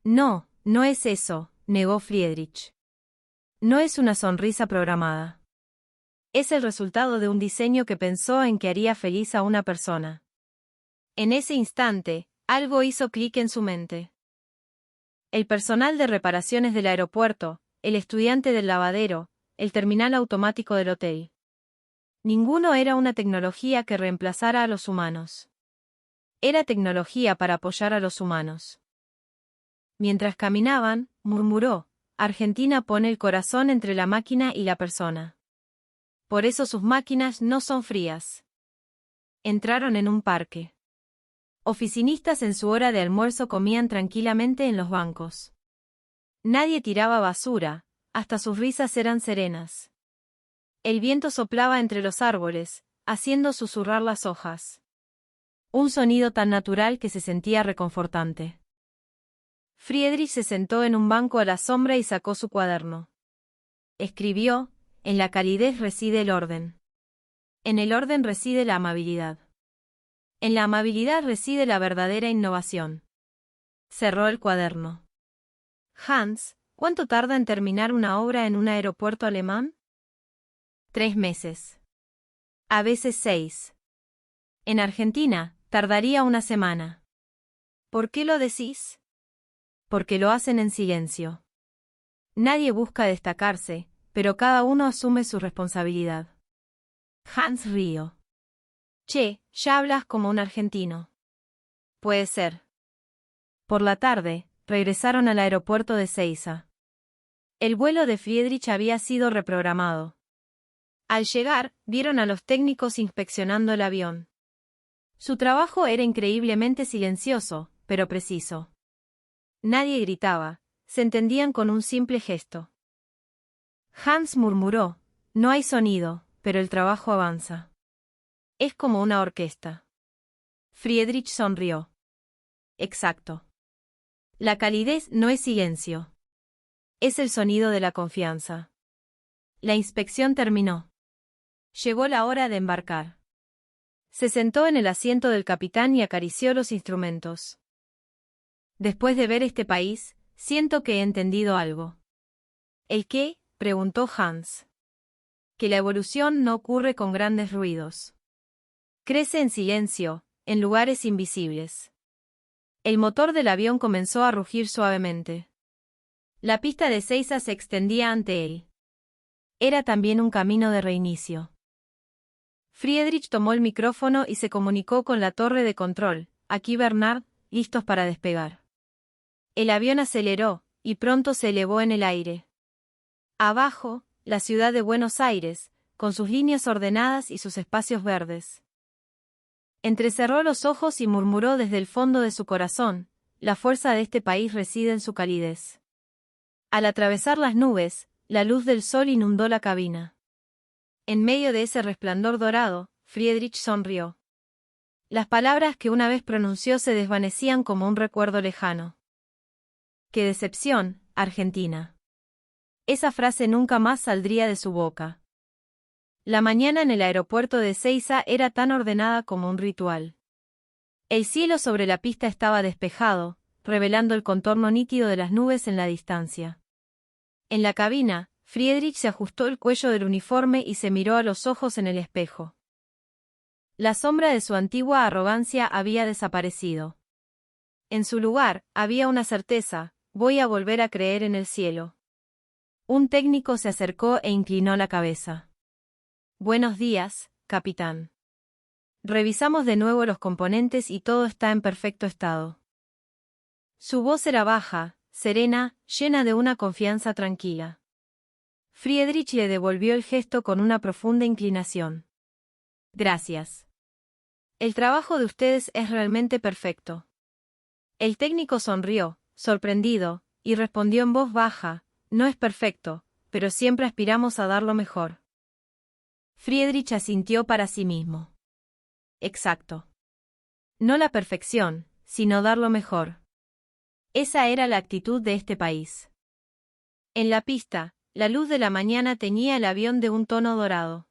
No, no es eso, negó Friedrich. No es una sonrisa programada. Es el resultado de un diseño que pensó en que haría feliz a una persona. En ese instante, algo hizo clic en su mente. El personal de reparaciones del aeropuerto, el estudiante del lavadero, el terminal automático del hotel. Ninguno era una tecnología que reemplazara a los humanos. Era tecnología para apoyar a los humanos. Mientras caminaban, murmuró: Argentina pone el corazón entre la máquina y la persona. Por eso sus máquinas no son frías. Entraron en un parque. Oficinistas en su hora de almuerzo comían tranquilamente en los bancos. Nadie tiraba basura, hasta sus risas eran serenas. El viento soplaba entre los árboles, haciendo susurrar las hojas. Un sonido tan natural que se sentía reconfortante. Friedrich se sentó en un banco a la sombra y sacó su cuaderno. Escribió: en la calidez reside el orden. En el orden reside la amabilidad. En la amabilidad reside la verdadera innovación. Cerró el cuaderno. Hans, ¿Cuánto tarda en terminar una obra en un aeropuerto alemán? 3 meses. A veces 6. En Argentina, tardaría una semana. ¿Por qué lo decís? Porque lo hacen en silencio. Nadie busca destacarse, pero cada uno asume su responsabilidad. Hans rió. Che, ya hablas como un argentino. Puede ser. Por la tarde, regresaron al aeropuerto de Seiza. El vuelo de Friedrich había sido reprogramado. Al llegar, vieron a los técnicos inspeccionando el avión. Su trabajo era increíblemente silencioso, pero preciso. Nadie gritaba, se entendían con un simple gesto. Hans murmuró, no hay sonido, pero el trabajo avanza. Es como una orquesta. Friedrich sonrió. Exacto. La calidez no es silencio. Es el sonido de la confianza. La inspección terminó. Llegó la hora de embarcar. Se sentó en el asiento del capitán y acarició los instrumentos. Después de ver este país, siento que he entendido algo. ¿El qué?, preguntó Hans. Que la evolución no ocurre con grandes ruidos. Crece en silencio, en lugares invisibles. El motor del avión comenzó a rugir suavemente. La pista de Seiza se extendía ante él. Era también un camino de reinicio. Friedrich tomó el micrófono y se comunicó con la torre de control. Aquí Bernard, listos para despegar. El avión aceleró, y pronto se elevó en el aire. Abajo, la ciudad de Buenos Aires, con sus líneas ordenadas y sus espacios verdes. Entrecerró los ojos y murmuró desde el fondo de su corazón, la fuerza de este país reside en su calidez. Al atravesar las nubes, la luz del sol inundó la cabina. En medio de ese resplandor dorado, Friedrich sonrió. Las palabras que una vez pronunció se desvanecían como un recuerdo lejano. ¡Qué decepción, Argentina! Esa frase nunca más saldría de su boca. La mañana en el aeropuerto de Seiza era tan ordenada como un ritual. El cielo sobre la pista estaba despejado, revelando el contorno nítido de las nubes en la distancia. En la cabina, Friedrich se ajustó el cuello del uniforme y se miró a los ojos en el espejo. La sombra de su antigua arrogancia había desaparecido. En su lugar, había una certeza: voy a volver a creer en el cielo. Un técnico se acercó e inclinó la cabeza. Buenos días, capitán. Revisamos de nuevo los componentes y todo está en perfecto estado. Su voz era baja, serena, llena de una confianza tranquila. Friedrich le devolvió el gesto con una profunda inclinación. Gracias. El trabajo de ustedes es realmente perfecto. El técnico sonrió, sorprendido, y respondió en voz baja, no es perfecto, pero siempre aspiramos a dar lo mejor. Friedrich asintió para sí mismo. Exacto. No la perfección, sino dar lo mejor. Esa era la actitud de este país. En la pista, la luz de la mañana teñía el avión de un tono dorado.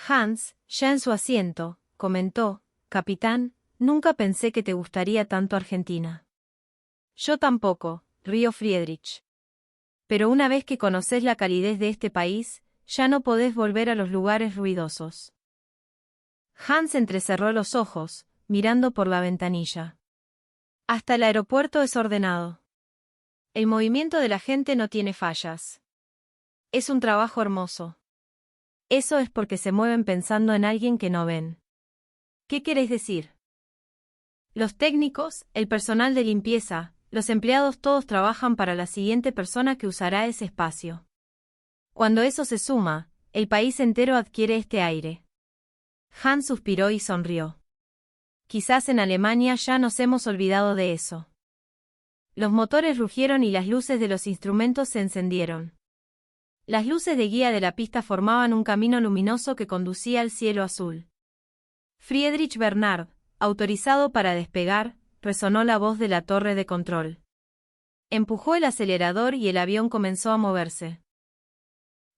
Hans, ya en su asiento, comentó, capitán, nunca pensé que te gustaría tanto Argentina. Yo tampoco, rió Friedrich. Pero una vez que conoces la calidez de este país, ya no podés volver a los lugares ruidosos. Hans entrecerró los ojos, mirando por la ventanilla. Hasta el aeropuerto es ordenado. El movimiento de la gente no tiene fallas. Es un trabajo hermoso. Eso es porque se mueven pensando en alguien que no ven. ¿Qué queréis decir? Los técnicos, el personal de limpieza, los empleados todos trabajan para la siguiente persona que usará ese espacio. Cuando eso se suma, el país entero adquiere este aire. Hans suspiró y sonrió. Quizás en Alemania ya nos hemos olvidado de eso. Los motores rugieron y las luces de los instrumentos se encendieron. Las luces de guía de la pista formaban un camino luminoso que conducía al cielo azul. Friedrich Bernard, autorizado para despegar, resonó la voz de la torre de control. Empujó el acelerador y el avión comenzó a moverse.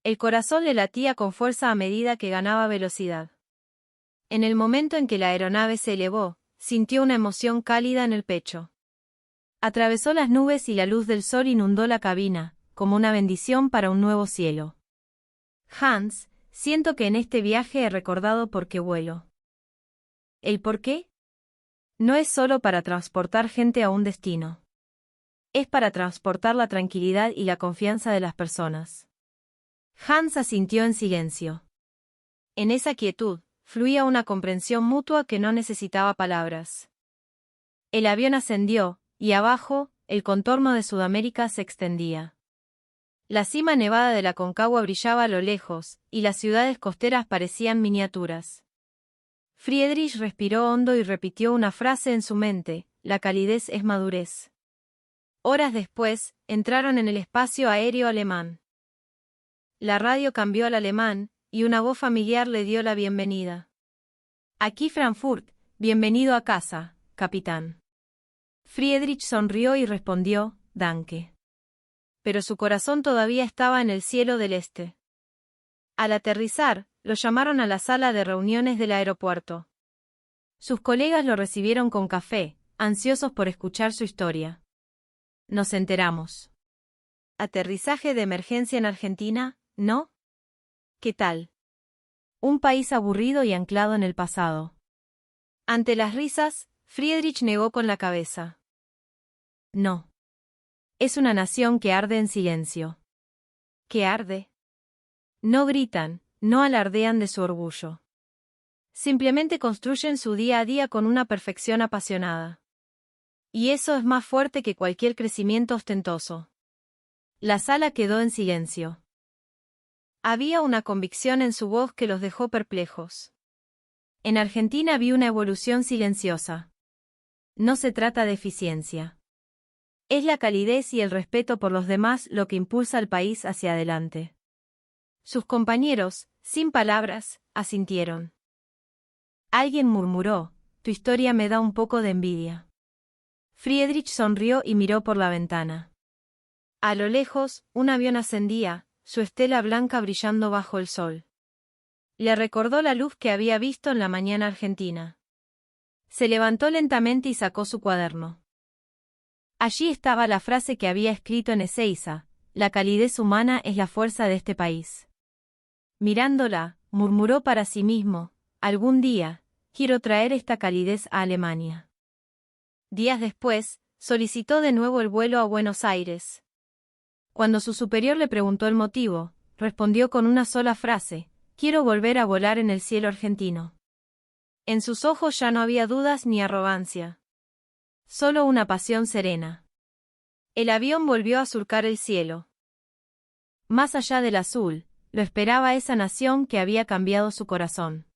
El corazón le latía con fuerza a medida que ganaba velocidad. En el momento en que la aeronave se elevó, sintió una emoción cálida en el pecho. Atravesó las nubes y la luz del sol inundó la cabina, como una bendición para un nuevo cielo. Hans, siento que en este viaje he recordado por qué vuelo. ¿El por qué? No es solo para transportar gente a un destino. Es para transportar la tranquilidad y la confianza de las personas. Hans asintió en silencio. En esa quietud, fluía una comprensión mutua que no necesitaba palabras. El avión ascendió, y abajo, el contorno de Sudamérica se extendía. La cima nevada de la Concagua brillaba a lo lejos, y las ciudades costeras parecían miniaturas. Friedrich respiró hondo y repitió una frase en su mente: la calidez es madurez. Horas después, entraron en el espacio aéreo alemán. La radio cambió al alemán, y una voz familiar le dio la bienvenida. Aquí Frankfurt, bienvenido a casa, capitán. Friedrich sonrió y respondió: danke. Pero su corazón todavía estaba en el cielo del este. Al aterrizar, lo llamaron a la sala de reuniones del aeropuerto. Sus colegas lo recibieron con café, ansiosos por escuchar su historia. Nos enteramos. ¿Aterrizaje de emergencia en Argentina, no? ¿Qué tal? Un país aburrido y anclado en el pasado. Ante las risas, Friedrich negó con la cabeza. No. Es una nación que arde en silencio. ¿Qué arde? No gritan, no alardean de su orgullo. Simplemente construyen su día a día con una perfección apasionada. Y eso es más fuerte que cualquier crecimiento ostentoso. La sala quedó en silencio. Había una convicción en su voz que los dejó perplejos. En Argentina vi una evolución silenciosa. No se trata de eficiencia. Es la calidez y el respeto por los demás lo que impulsa al país hacia adelante. Sus compañeros, sin palabras, asintieron. Alguien murmuró: tu historia me da un poco de envidia. Friedrich sonrió y miró por la ventana. A lo lejos, un avión ascendía, su estela blanca brillando bajo el sol. Le recordó la luz que había visto en la mañana argentina. Se levantó lentamente y sacó su cuaderno. Allí estaba la frase que había escrito en Ezeiza: la calidez humana es la fuerza de este país. Mirándola, murmuró para sí mismo: algún día, quiero traer esta calidez a Alemania. Días después, solicitó de nuevo el vuelo a Buenos Aires. Cuando su superior le preguntó el motivo, respondió con una sola frase: quiero volver a volar en el cielo argentino. En sus ojos ya no había dudas ni arrogancia. Solo una pasión serena. El avión volvió a surcar el cielo. Más allá del azul, lo esperaba esa nación que había cambiado su corazón.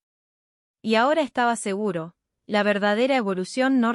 Y ahora estaba seguro: la verdadera evolución no